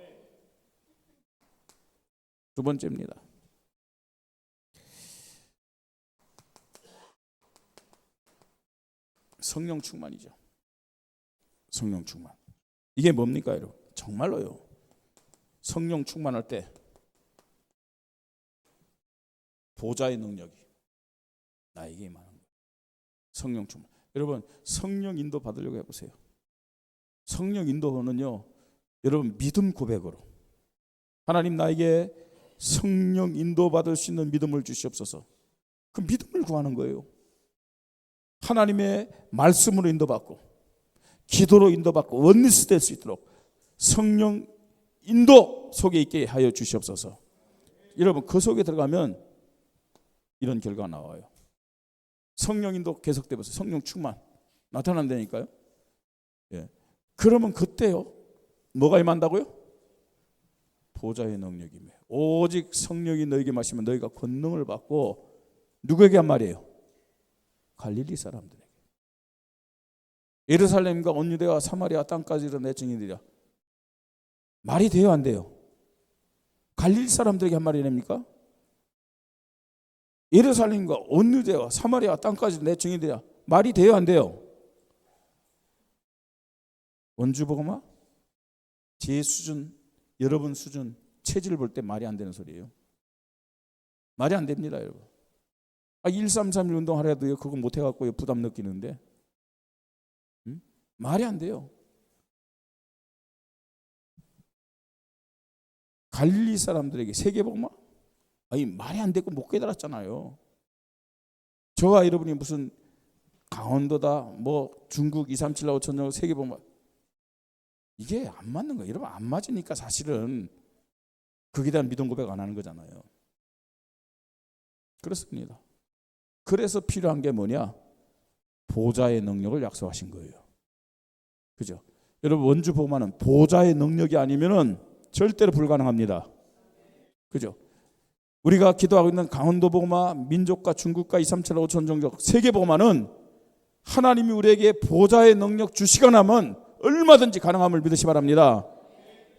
두 번째입니다. 성령 충만이죠. 성령 충만. 이게 뭡니까 여러분? 정말로요. 성령 충만할 때 보좌의 능력이 나에게 임하는 거예요. 성령 충만. 여러분 성령 인도 받으려고 해보세요. 성령 인도는요, 여러분 믿음 고백으로 하나님 나에게 성령 인도 받을 수 있는 믿음을 주시옵소서. 그 믿음을 구하는 거예요. 하나님의 말씀으로 인도받고 기도로 인도받고 원리스 될 수 있도록 성령 인도 속에 있게 하여 주시옵소서. 여러분 그 속에 들어가면 이런 결과가 나와요. 성령 인도 계속되면서 성령 충만 나타난다니까요. 예. 그러면 그때요 뭐가 임한다고요? 보좌의 능력이 임해요. 오직 성령이 너에게 마시면 너희가 권능을 받고 누구에게 한 말이에요? 갈릴리 사람들에게. 예루살렘과 온 유대와 사마리아 땅까지도 내 증인들이야. 말이 돼요 안 돼요? 갈릴리 사람들에게 한 말이 됩니까? 예루살렘과 온 유대와 사마리아 땅까지도 내 증인들이야. 말이 돼요 안 돼요? 원주복음화 제 수준, 여러분 수준 체질을 볼 때 말이 안 되는 소리예요. 말이 안 됩니다 여러분. 1331 운동하려도요 그거 못 해갖고요 부담 느끼는데 말이 안 돼요. 갈릴리 사람들에게 세계복음화 말이 안 되고 못 깨달았잖아요. 저와 여러분이 무슨 강원도다 뭐 중국 237 5천정 세계복음화 이게 안 맞는 거예요. 여러분 안 맞으니까 사실은 거기에 대한 믿음 고백 안 하는 거잖아요. 그렇습니다. 그래서 필요한 게 뭐냐? 보좌의 능력을 약속하신 거예요. 그죠? 여러분 원주 복음화는 보좌의 능력이 아니면은 절대로 불가능합니다. 그죠? 우리가 기도하고 있는 강원도 복음화, 민족과 중국과 237 5천 종족 세계 복음화는 하나님이 우리에게 보좌의 능력 주시거나 하면 얼마든지 가능함을 믿으시 바랍니다.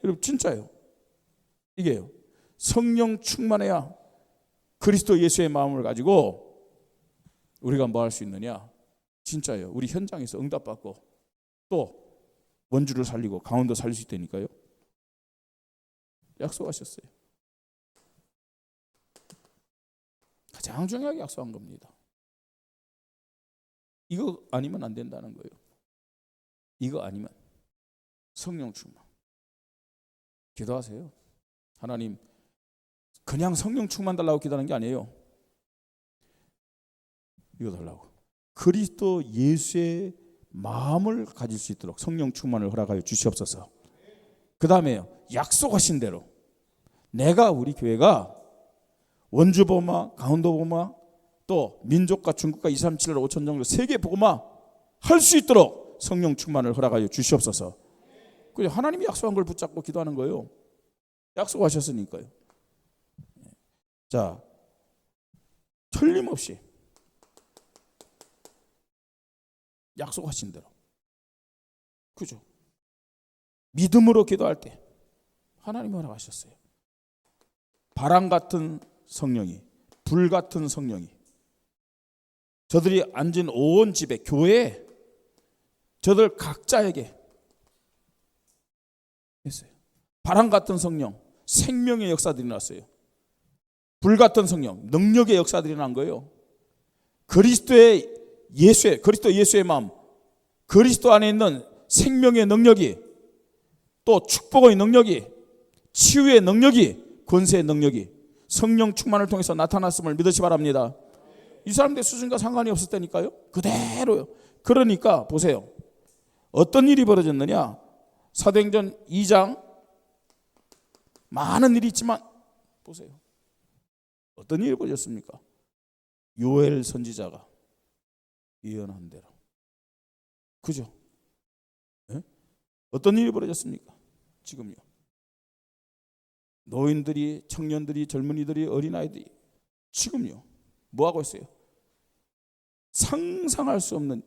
여러분 진짜예요. 이게요. 성령 충만해야 그리스도 예수의 마음을 가지고 우리가 뭐 할 수 있느냐? 진짜예요. 우리 현장에서 응답받고 또 원주를 살리고 강원도 살릴 수 있다니까요. 약속하셨어요. 가장 중요하게 약속한 겁니다. 이거 아니면 안 된다는 거예요. 이거 아니면 성령 충만. 기도하세요. 하나님 그냥 성령 충만 달라고 기도하는 게 아니에요. 이거 달라고. 그리스도 예수의 마음을 가질 수 있도록 성령 충만을 허락하여 주시옵소서. 그 다음에요, 약속하신 대로 내가 우리 교회가 원주복음화, 강원도복음화, 또 민족과 중국과 237나라 5천 정도 세계 복음화 할 수 있도록 성령 충만을 허락하여 주시옵소서. 그래, 하나님이 약속한 걸 붙잡고 기도하는 거예요. 약속하셨으니까요. 자, 틀림없이 약속하신 대로, 그죠? 믿음으로 기도할 때 하나님이 허락하셨어요. 바람 같은 성령이, 불 같은 성령이 저들이 앉은 온 집에, 교회에, 저들 각자에게 했어요. 바람 같은 성령, 생명의 역사들이 났어요. 불 같은 성령, 능력의 역사들이 난 거예요. 그리스도 예수의 마음, 그리스도 안에 있는 생명의 능력이, 또 축복의 능력이, 치유의 능력이, 권세의 능력이 성령 충만을 통해서 나타났음을 믿으시 바랍니다. 이 사람들 수준과 상관이 없을 때니까요. 그대로요. 그러니까 보세요. 어떤 일이 벌어졌느냐? 사도행전 2장 많은 일이 있지만 보세요. 어떤 일이 벌어졌습니까? 요엘 선지자가 예언한 대로, 그죠? 네? 어떤 일이 벌어졌습니까? 지금요. 노인들이, 청년들이, 젊은이들이, 어린아이들이 지금요 뭐하고 있어요? 상상할 수 없는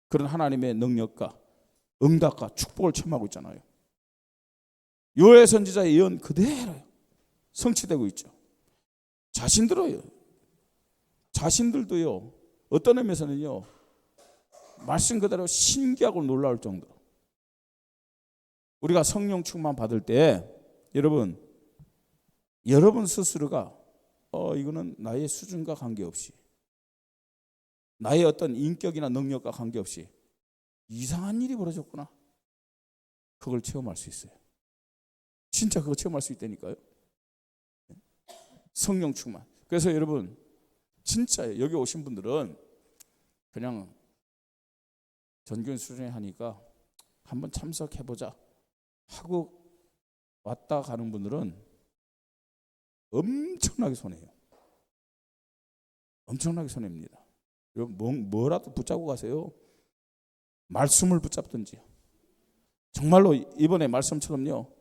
그런 하나님의 능력과 응답과 축복을 체험하고 있잖아요. 요엘 선지자의 예언 그대로 성취되고 있죠. 자신들도요 어떤 의미에서는요 말씀 그대로 신기하고 놀라울 정도로, 우리가 성령 충만 받을 때 여러분 스스로가 이거는 나의 수준과 관계없이, 나의 어떤 인격이나 능력과 관계없이 이상한 일이 벌어졌구나, 그걸 체험할 수 있어요. 진짜 그거 체험할 수 있다니까요. 성령 충만. 그래서 여러분 진짜 여기 오신 분들은 그냥 전교인 수준에 하니까 한번 참석해보자 하고 왔다 가는 분들은 엄청나게 손해요. 엄청나게 손해입니다. 여러분 뭐라도 붙잡고 가세요. 말씀을 붙잡든지, 정말로 이번에 말씀처럼요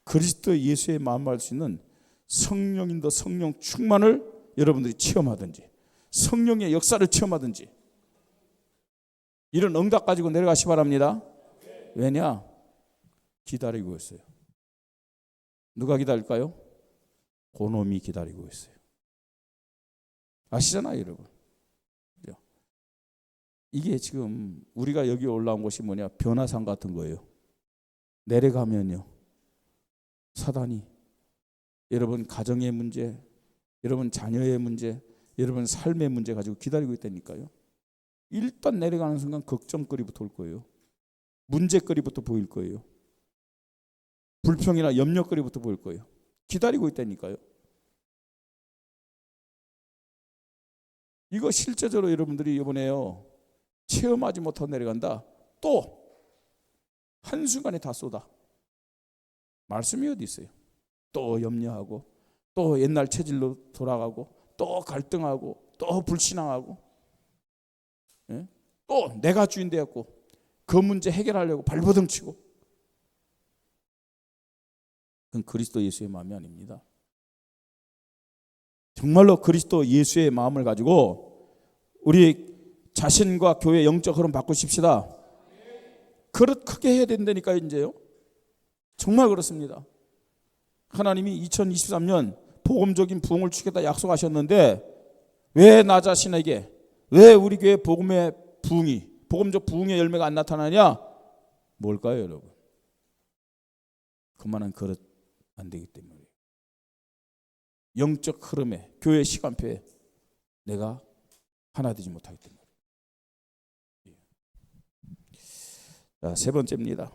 그리스도 예수의 마음을 알 수 있는 성령인도 성령 충만을 여러분들이 체험하든지, 성령의 역사를 체험하든지, 이런 응답 가지고 내려가시 바랍니다. 왜냐? 기다리고 있어요. 누가 기다릴까요? 그놈이 기다리고 있어요. 아시잖아요, 여러분. 이게 지금 우리가 여기 올라온 곳이 뭐냐? 변화산 같은 거예요. 내려가면요 사단이 여러분 가정의 문제, 여러분 자녀의 문제, 여러분 삶의 문제 가지고 기다리고 있다니까요. 일단 내려가는 순간 걱정거리부터 올 거예요. 문제거리부터 보일 거예요. 불평이나 염려거리부터 보일 거예요. 기다리고 있다니까요. 이거 실제적으로 여러분들이 이번에요 체험하지 못하고 내려간다. 또 한순간에 다 쏟아. 말씀이 어디 있어요? 또 염려하고, 또 옛날 체질로 돌아가고, 또 갈등하고, 또 불신앙하고, 예? 또 내가 주인 되었고 그 문제 해결하려고 발버둥치고. 그건 그리스도 예수의 마음이 아닙니다. 정말로 그리스도 예수의 마음을 가지고 우리 자신과 교회 영적 흐름 바꾸십시다. 그릇 크게 해야 된다니까요. 이제요 정말 그렇습니다. 하나님이 2023년 복음적인 부흥을 주겠다 약속하셨는데 왜 나 자신에게, 왜 우리 교회 복음의 부흥이, 복음적 부흥의 열매가 안 나타나냐? 뭘까요, 여러분? 그만한 그릇 안 되기 때문에, 영적 흐름에, 교회 시간표에 내가 하나 되지 못하기 때문에. 자, 세 번째입니다.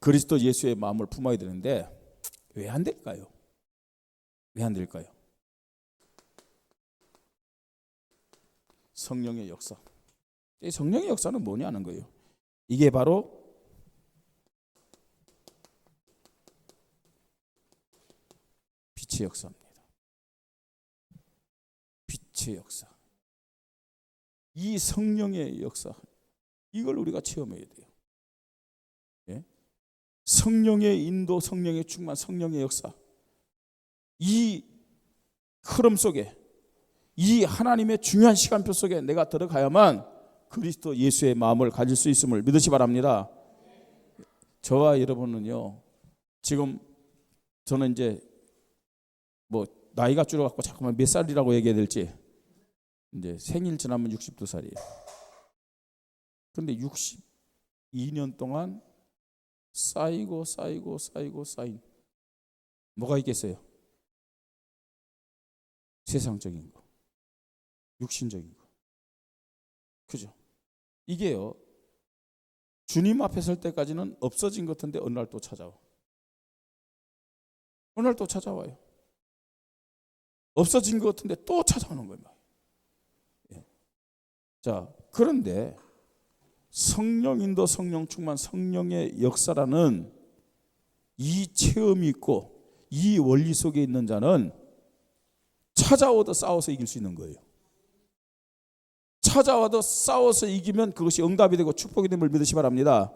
그리스도 예수의 마음을 품어야 되는데 왜 안 될까요? 왜 안 될까요? 성령의 역사. 이 성령의 역사는 뭐냐는 거예요. 이게 바로 빛의 역사입니다. 빛의 역사. 이 성령의 역사, 이걸 우리가 체험해야 돼요. 예? 성령의 인도, 성령의 충만, 성령의 역사, 이 흐름 속에, 이 하나님의 중요한 시간표 속에 내가 들어가야만 그리스도 예수의 마음을 가질 수 있음을 믿으시 바랍니다. 저와 여러분은요, 지금 저는 이제 뭐 나이가 줄어갖고 잠깐만 몇 살이라고 얘기해야 될지, 이제 생일 지나면 62살이에요. 근데 62년 동안 쌓이고 쌓인 뭐가 있겠어요? 세상적인 거, 육신적인 거. 그죠? 이게요, 주님 앞에 설 때까지는 없어진 것 같은데 어느 날 또 찾아와. 어느 날 또 찾아와요. 없어진 것 같은데 또 찾아오는 거예요. 예. 자, 그런데 성령 인도, 성령 충만, 성령의 역사라는 이 체험이 있고 이 원리 속에 있는 자는 찾아와도 싸워서 이길 수 있는 거예요. 찾아와도 싸워서 이기면 그것이 응답이 되고 축복이 됨을 믿으시 바랍니다.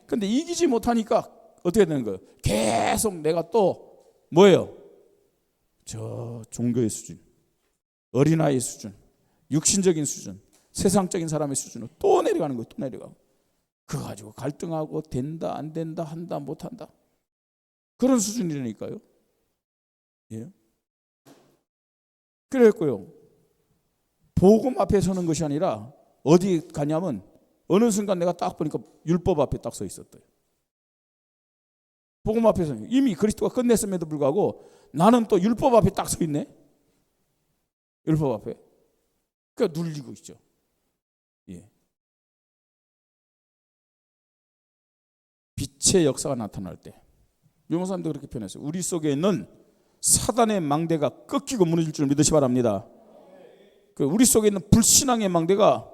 그런데 이기지 못하니까 어떻게 되는 거예요? 계속 내가 또 뭐예요? 저 종교의 수준, 어린아이의 수준, 육신적인 수준, 세상적인 사람의 수준으로 또 내려가는 거예요. 또 내려가고. 그거 가지고 갈등하고 된다 안 된다 한다 못한다, 그런 수준이라니까요. 예. 그랬고요, 복음 앞에 서는 것이 아니라 어디 가냐면 어느 순간 내가 딱 보니까 율법 앞에 딱 서 있었대요. 복음 앞에서 이미 그리스도가 끝냈음에도 불구하고 나는 또 율법 앞에 딱 서 있네. 율법 앞에. 그러니까 눌리고 있죠. 예. 빛의 역사가 나타날 때, 유목사님도 그렇게 표현했어요. 우리 속에 있는 사단의 망대가 꺾이고 무너질 줄 믿으시 바랍니다. 우리 속에 있는 불신앙의 망대가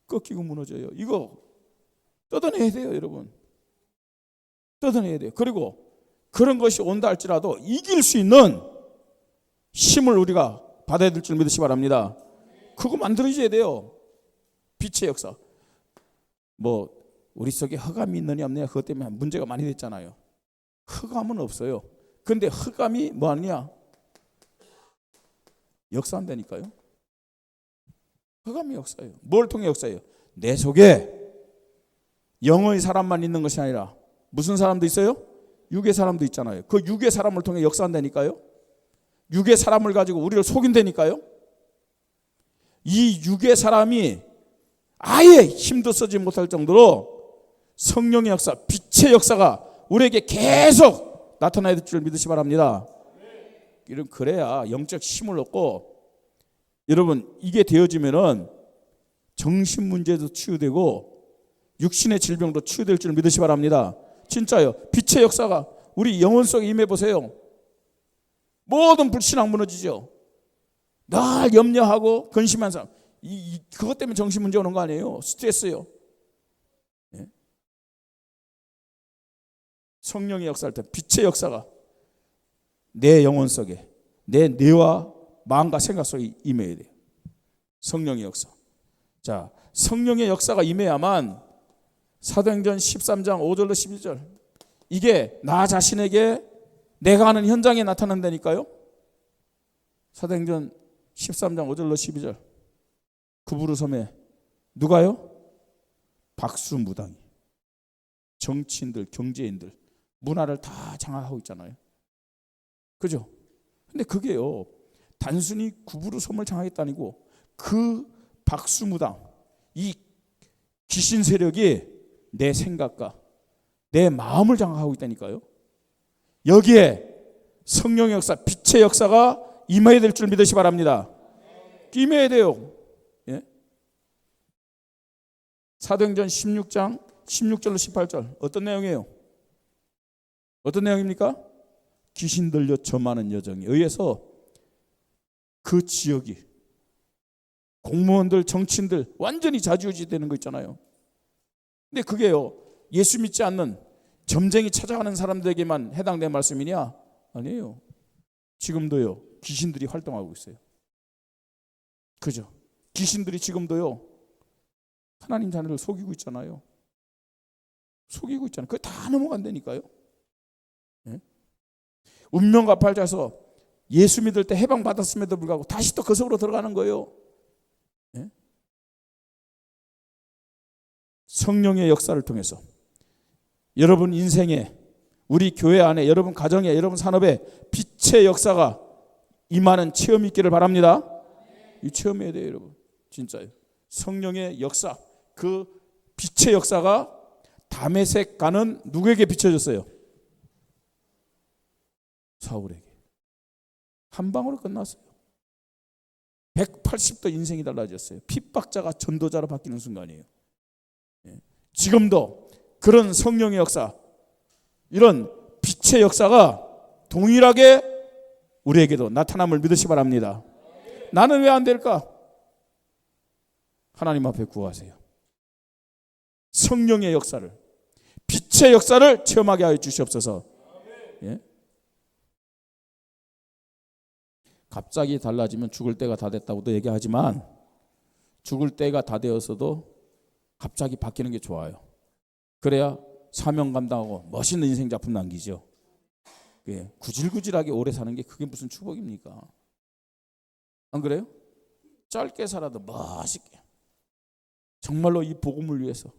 꺾이고 무너져요. 이거 뜯어내야 돼요, 여러분. 뜯어내야 돼요. 그리고 그런 것이 온다 할지라도 이길 수 있는 힘을 우리가 받아야 될 줄 믿으시 바랍니다. 그거 만들어져야 돼요. 빛의 역사. 뭐 우리 속에 흑암이 있느냐 없느냐 그것 때문에 문제가 많이 됐잖아요. 흑암은 없어요. 그런데 흑암이 뭐 하느냐? 역사한다니까요. 흑암이 역사예요. 뭘 통해 역사해요? 내 속에 영의 사람만 있는 것이 아니라 무슨 사람도 있어요? 육의 사람도 있잖아요. 그 육의 사람을 통해 역사한다니까요. 육의 사람을 가지고 우리를 속인다니까요. 이 육의 사람이 아예 힘도 쓰지 못할 정도로 성령의 역사, 빛의 역사가 우리에게 계속 나타나야 될 줄 믿으시 바랍니다. 이런 그래야 영적 힘을 얻고, 여러분 이게 되어지면은 정신 문제도 치유되고 육신의 질병도 치유될 줄 믿으시 바랍니다. 진짜요. 빛의 역사가 우리 영혼 속에 임해 보세요. 모든 불신앙 무너지죠. 늘 염려하고 근심한 사람, 그것 때문에 정신 문제 오는 거 아니에요. 스트레스요. 예? 성령의 역사할 때 빛의 역사가 내 영혼 속에, 내 뇌와 마음과 생각 속에 임해야 돼요. 성령의 역사. 자, 성령의 역사가 임해야만 사도행전 13장 5절로 12절, 이게 나 자신에게 내가 하는 현장에 나타난다니까요. 사도행전 13장 5절로 12절. 구부로 섬에 누가요? 박수무당이, 정치인들, 경제인들, 문화를 다 장악하고 있잖아요. 그죠? 근데 그게요, 단순히 구부로 섬을 장악했다 아니고 그 박수무당, 이 귀신 세력이 내 생각과 내 마음을 장악하고 있다니까요. 여기에 성령의 역사, 빛의 역사가 임해야 될 줄 믿으시 바랍니다. 임해야 돼요. 예? 사도행전 16장 16절로 18절 어떤 내용이에요? 어떤 내용입니까? 귀신 들려 점하는 여정에 의해서 그 지역이 공무원들, 정치인들 완전히 좌지우지 되는 거 있잖아요. 근데 그게요, 예수 믿지 않는 점쟁이 찾아가는 사람들에게만 해당된 말씀이냐? 아니에요. 지금도요, 귀신들이 활동하고 있어요. 그죠? 귀신들이 지금도요, 하나님 자녀를 속이고 있잖아요. 속이고 있잖아요. 그게 다 넘어간다니까요. 네? 운명과 팔자에서 예수 믿을 때 해방받았음에도 불구하고 다시 또 그 속으로 들어가는 거예요. 네? 성령의 역사를 통해서 여러분 인생에, 우리 교회 안에, 여러분 가정에, 여러분 산업에 빛의 역사가 임하는 체험이 있기를 바랍니다. 이 체험해야 돼요, 여러분. 진짜요. 성령의 역사, 그 빛의 역사가 다메섹 가는 누구에게 비춰졌어요? 사울에게. 한 방으로 끝났어요. 180도 인생이 달라졌어요. 핍박자가 전도자로 바뀌는 순간이에요. 지금도 그런 성령의 역사, 이런 빛의 역사가 동일하게 우리에게도 나타남을 믿으시 바랍니다. 나는 왜 안 될까? 하나님 앞에 구하세요. 성령의 역사를, 빛의 역사를 체험하게 하여 주시옵소서. 예? 갑자기 달라지면 죽을 때가 다 됐다고도 얘기하지만 죽을 때가 다 되었어도 갑자기 바뀌는 게 좋아요. 그래야 사명 감당하고 멋있는 인생 작품 남기죠. 예, 구질구질하게 오래 사는 게 그게 무슨 축복입니까? 안 그래요? 짧게 살아도 멋있게, 정말로 이 복음을 위해서,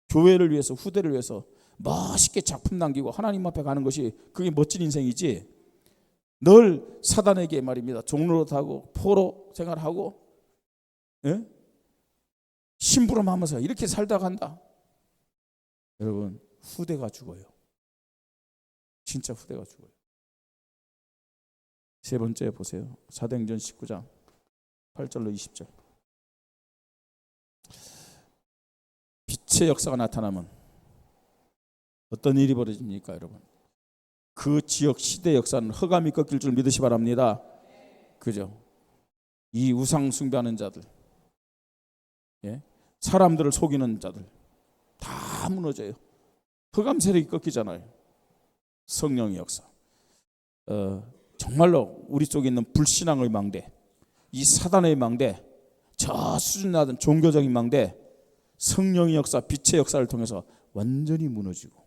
교회를 위해서, 후대를 위해서 멋있게 작품 남기고 하나님 앞에 가는 것이 그게 멋진 인생이지, 늘 사단에게 말입니다, 종로릇하고 포로 생활하고, 예? 심부름하면서 이렇게 살다 간다. 여러분, 후대가 죽어요. 진짜 후대가 죽어요. 세 번째 보세요. 사도행전 19장 8절로 20절. 빛의 역사가 나타나면 어떤 일이 벌어집니까, 여러분? 그 지역 시대 역사는 흑암이 꺾일 줄 믿으시 바랍니다. 그죠? 이 우상 숭배하는 자들, 예? 사람들을 속이는 자들 다 무너져요. 흑암 세력이 꺾이잖아요. 성령의 역사. 정말로 우리 속에 있는 불신앙의 망대, 이 사단의 망대, 저 수준 낮은 종교적인 망대, 성령의 역사, 빛의 역사를 통해서 완전히 무너지고,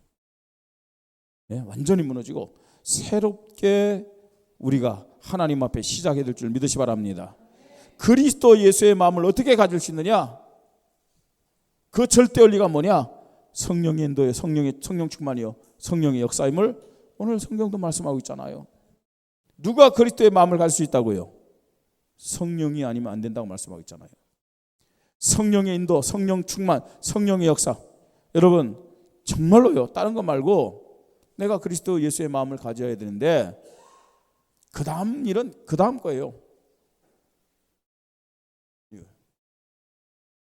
예? 완전히 무너지고 새롭게 우리가 하나님 앞에 시작해야 될 줄 믿으시 바랍니다. 그리스도 예수의 마음을 어떻게 가질 수 있느냐? 그 절대 원리가 뭐냐? 성령의 인도에 성령 충만이요, 성령의 역사임을 오늘 성경도 말씀하고 있잖아요. 누가 그리스도의 마음을 가질 수 있다고요? 성령이 아니면 안 된다고 말씀하고 있잖아요. 성령의 인도, 성령 충만, 성령의 역사. 여러분 정말로요, 다른 거 말고 내가 그리스도 예수의 마음을 가져야 되는데 그 다음 일은 그 다음 거예요.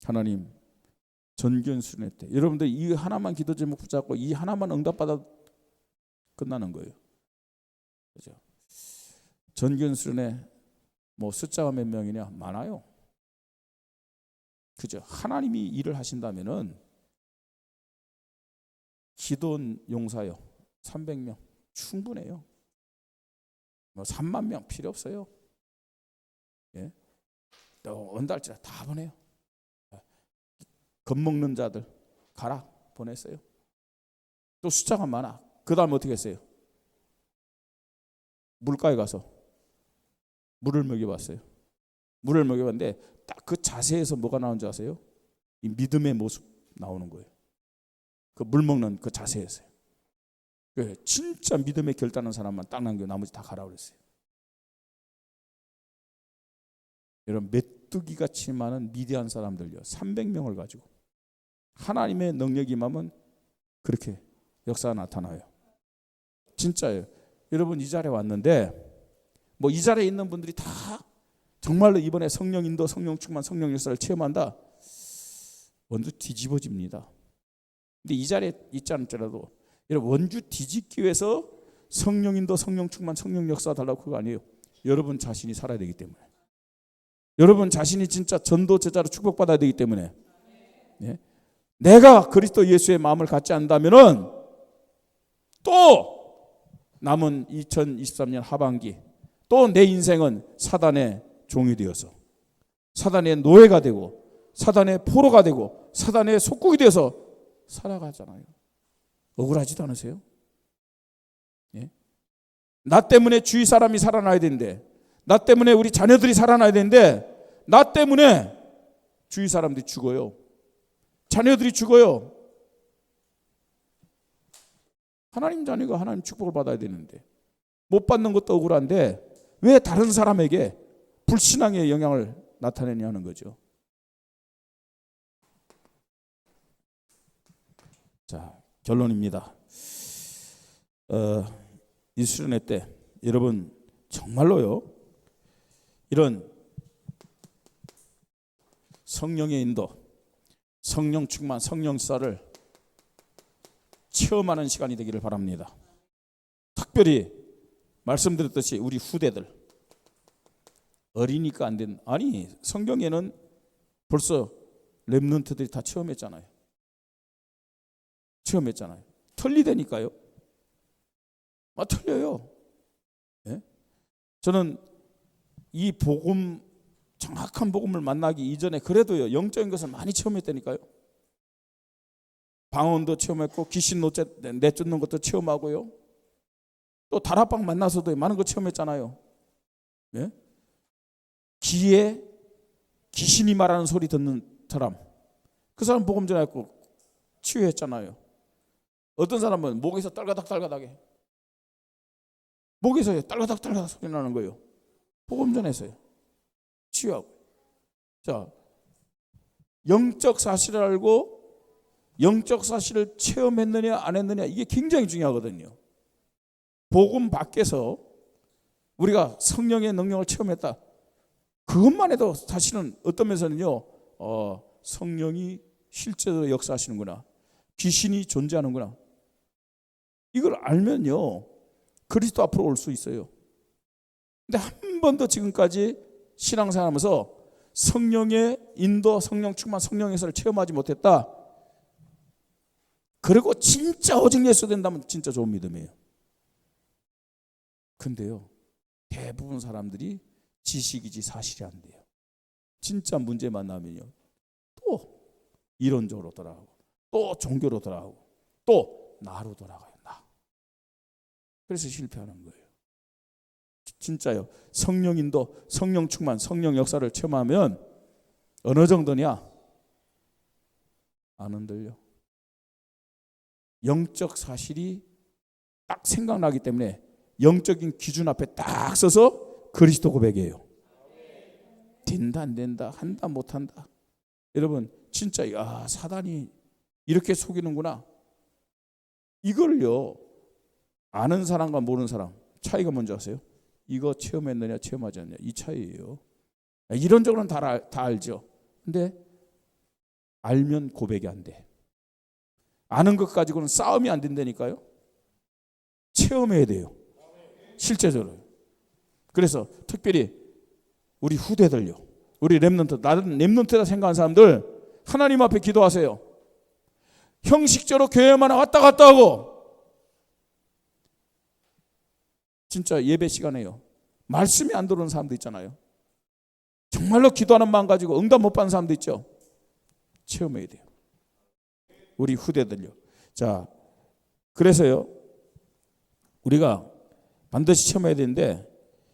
하나님 전견수련회 때 여러분들 이 하나만 기도 제목 붙잡고 이 하나만 응답받아 끝나는 거예요. 그죠? 전견수련회 뭐 숫자가 몇 명이냐? 많아요. 그죠? 하나님이 일을 하신다면은 기도원 용사요 300명 충분해요. 뭐 3만 명 필요 없어요. 예? 또 언달지라 다 보내요. 겁먹는 자들 가라 보냈어요. 또 숫자가 많아. 그 다음 어떻게 했어요? 물가에 가서 물을 먹여봤어요. 물을 먹여봤는데 딱 그 자세에서 뭐가 나온 줄 아세요? 이 믿음의 모습 나오는 거예요. 그 물 먹는 그 자세에서요. 진짜 믿음의 결단한 사람만 딱 남겨 나머지 다 가라 그랬어요. 여러분 메뚜기같이 많은 미디안 사람들요 300명을 가지고 하나님의 능력이 임하면 그렇게 역사가 나타나요. 진짜예요. 여러분 이 자리에 왔는데 뭐 이 자리에 있는 분들이 다 정말로 이번에 성령 인도, 성령 충만, 성령 역사를 체험한다. 완전 뒤집어집니다. 근데 이 자리에 있지 않더라도 여러분 원주 뒤집기 위해서 성령인도 성령 충만 성령 역사 달라고 그거 아니에요. 여러분 자신이 살아야 되기 때문에. 여러분 자신이 진짜 전도 제자로 축복받아야 되기 때문에. 예? 내가 그리스도 예수의 마음을 갖지 않는다면은 또 남은 2023년 하반기 또 내 인생은 사단의 종이 되어서 사단의 노예가 되고 사단의 포로가 되고 사단의 속국이 되어서 살아가잖아요. 억울하지도 않으세요? 예? 나 때문에 주위 사람이 살아나야 되는데, 나 때문에 우리 자녀들이 살아나야 되는데, 나 때문에 주위 사람들이 죽어요. 자녀들이 죽어요. 하나님 자녀가 하나님 축복을 받아야 되는데 못 받는 것도 억울한데 왜 다른 사람에게 불신앙의 영향을 나타내냐는 거죠. 자, 결론입니다. 이 수련회 때 여러분 정말로요, 이런 성령의 인도, 성령 충만, 성령사를 체험하는 시간이 되기를 바랍니다. 특별히 말씀드렸듯이 우리 후대들, 어리니까 안 된, 아니 성경에는 벌써 렘넌트들이 다 체험했잖아요. 틀리다니까요. 틀려요. 예? 저는 이 복음, 정확한 복음을 만나기 이전에 그래도요 영적인 것을 많이 체험했다니까요. 방언도 체험했고 귀신 내쫓는 것도 체험하고요. 또 다락방 만나서도 많은 거 체험했잖아요. 예? 귀에 귀신이 말하는 소리 듣는 사람, 그 사람 복음 전했고 치유했잖아요. 어떤 사람은 목에서 딸가닥딸가닥해, 목에서 딸가닥딸가닥 소리 나는 거예요. 복음 전했어요. 치유하고. 자, 영적 사실을 알고 영적 사실을 체험했느냐 안 했느냐, 이게 굉장히 중요하거든요. 복음 밖에서 우리가 성령의 능력을 체험했다, 그것만 해도 사실은 어떤 면에서는요, 성령이 실제로 역사하시는구나, 귀신이 존재하는구나, 이걸 알면요 그리스도 앞으로 올 수 있어요. 근데 한 번도 지금까지 신앙생활하면서 성령의 인도, 성령 충만, 성령 역사를 체험하지 못했다, 그리고 진짜 오직 예수 된다면 진짜 좋은 믿음이에요. 근데요 대부분 사람들이 지식이지 사실이 안 돼요. 진짜 문제 만나면요 또 이론적으로 돌아가고 또 종교로 돌아가고 또 나로 돌아가요. 나. 그래서 실패하는 거예요. 진짜요. 성령인도, 성령 충만, 성령 역사를 체험하면 어느 정도냐? 안 흔들려. 영적 사실이 딱 생각나기 때문에 영적인 기준 앞에 딱 서서 그리스도 고백이에요. 된다 안 된다, 한다 못 한다. 여러분 진짜 사단이 이렇게 속이는구나. 이걸요 아는 사람과 모르는 사람 차이가 뭔지 아세요? 이거 체험했느냐 체험하지 않느냐, 이 차이예요. 이론적으로는 다 알죠. 근데 알면 고백이 안 돼. 아는 것 가지고는 싸움이 안 된다니까요. 체험해야 돼요. 실제적으로. 그래서 특별히 우리 후대들요, 우리 렘넌트, 나는 렘넌트다 생각하는 사람들 하나님 앞에 기도하세요. 형식적으로 교회만 왔다 갔다 하고 진짜 예배 시간에요 말씀이 안 들어오는 사람도 있잖아요. 정말로 기도하는 마음 가지고 응답 못 받는 사람도 있죠. 체험해야 돼요. 우리 후대들요. 자, 그래서요 우리가 반드시 체험해야 되는데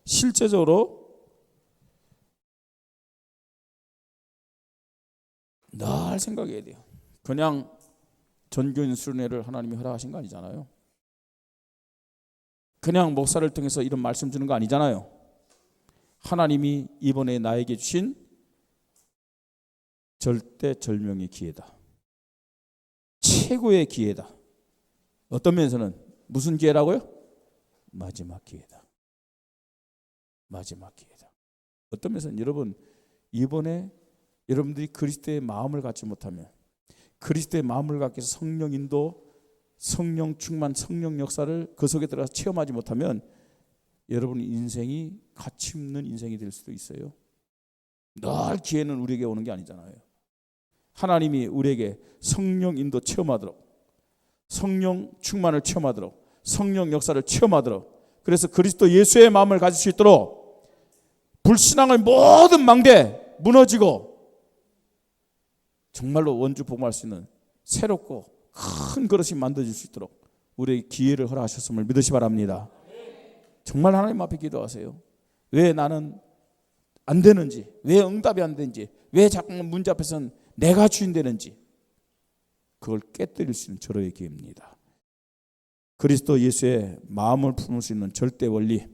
실제적으로 늘 생각해야 돼요. 그냥 전교인 수련회를 하나님이 허락하신 거 아니잖아요. 그냥 목사를 통해서 이런 말씀 주는 거 아니잖아요. 하나님이 이번에 나에게 주신 절대절명의 기회다. 최고의 기회다. 어떤 면에서는 무슨 기회라고요? 마지막 기회다. 마지막 기회다. 어떤 면에서는 여러분 이번에 여러분들이 그리스도의 마음을 갖지 못하면, 그리스도의 마음을 갖기 위해서 성령 인도, 성령 충만, 성령 역사를 그 속에 들어가서 체험하지 못하면 여러분 인생이 가치 없는 인생이 될 수도 있어요. 늘 기회는 우리에게 오는 게 아니잖아요. 하나님이 우리에게 성령 인도 체험하도록, 성령 충만을 체험하도록, 성령 역사를 체험하도록, 그래서 그리스도 예수의 마음을 가질 수 있도록 불신앙의 모든 망대 무너지고 정말로 원주 복음할 수 있는 새롭고 큰 그릇이 만들어질 수 있도록 우리에게 기회를 허락하셨음을 믿으시 바랍니다. 정말 하나님 앞에 기도하세요. 왜 나는 안 되는지, 왜 응답이 안 되는지, 왜 자꾸 문제 앞에서는 내가 주인 되는지, 그걸 깨뜨릴 수 있는 절호의 기회입니다. 그리스도 예수의 마음을 품을 수 있는 절대 원리,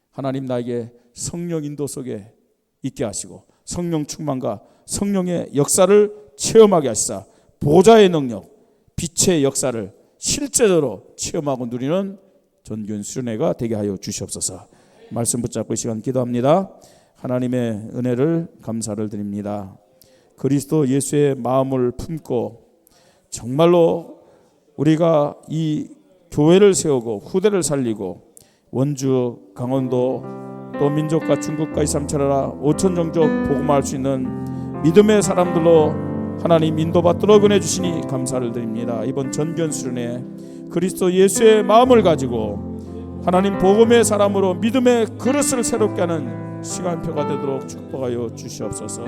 하나님 나에게 성령 인도 속에 있게 하시고 성령 충만과 성령의 역사를 체험하게 하시사 보좌의 능력, 빛의 역사를 실제적으로 체험하고 누리는 전교인 수련회가 되게 하여 주시옵소서. 말씀 붙잡고 이 시간 기도합니다. 하나님의 은혜를 감사를 드립니다. 그리스도 예수의 마음을 품고 정말로 우리가 이 교회를 세우고 후대를 살리고 원주, 강원도 또 민족과 중국과 이삼천하라 5천 종족 복음할 수 있는 믿음의 사람들로 하나님 인도받도록 은혜 주시니 감사를 드립니다. 이번 전견 수련회 그리스도 예수의 마음을 가지고 하나님 복음의 사람으로 믿음의 그릇을 새롭게 하는 시간표가 되도록 축복하여 주시옵소서.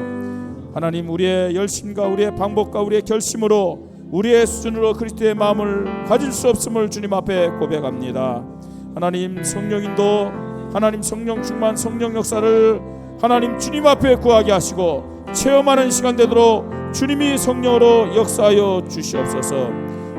하나님 우리의 열심과 우리의 방법과 우리의 결심으로 우리의 수준으로 그리스도의 마음을 가질 수 없음을 주님 앞에 고백합니다. 하나님 성령인도, 하나님 성령 충만, 성령 역사를 하나님 주님 앞에 구하게 하시고 체험하는 시간 되도록 주님이 성령으로 역사하여 주시옵소서.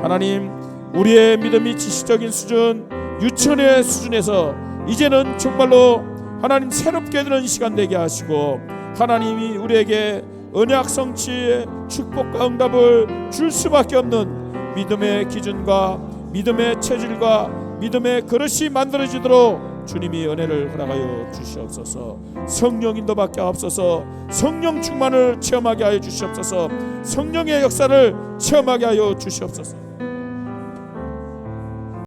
하나님 우리의 믿음이 지식적인 수준, 유치원의 수준에서 이제는 정말로 하나님 새롭게 되는 시간 되게 하시고 하나님이 우리에게 언약 성취의 축복과 응답을 줄 수밖에 없는 믿음의 기준과 믿음의 체질과 믿음의 그릇이 만들어지도록 주님이 은혜를 허락하여 주시옵소서. 성령 인도밖에 없어서 성령 충만을 체험하게 하여 주시옵소서. 성령의 역사를 체험하게 하여 주시옵소서.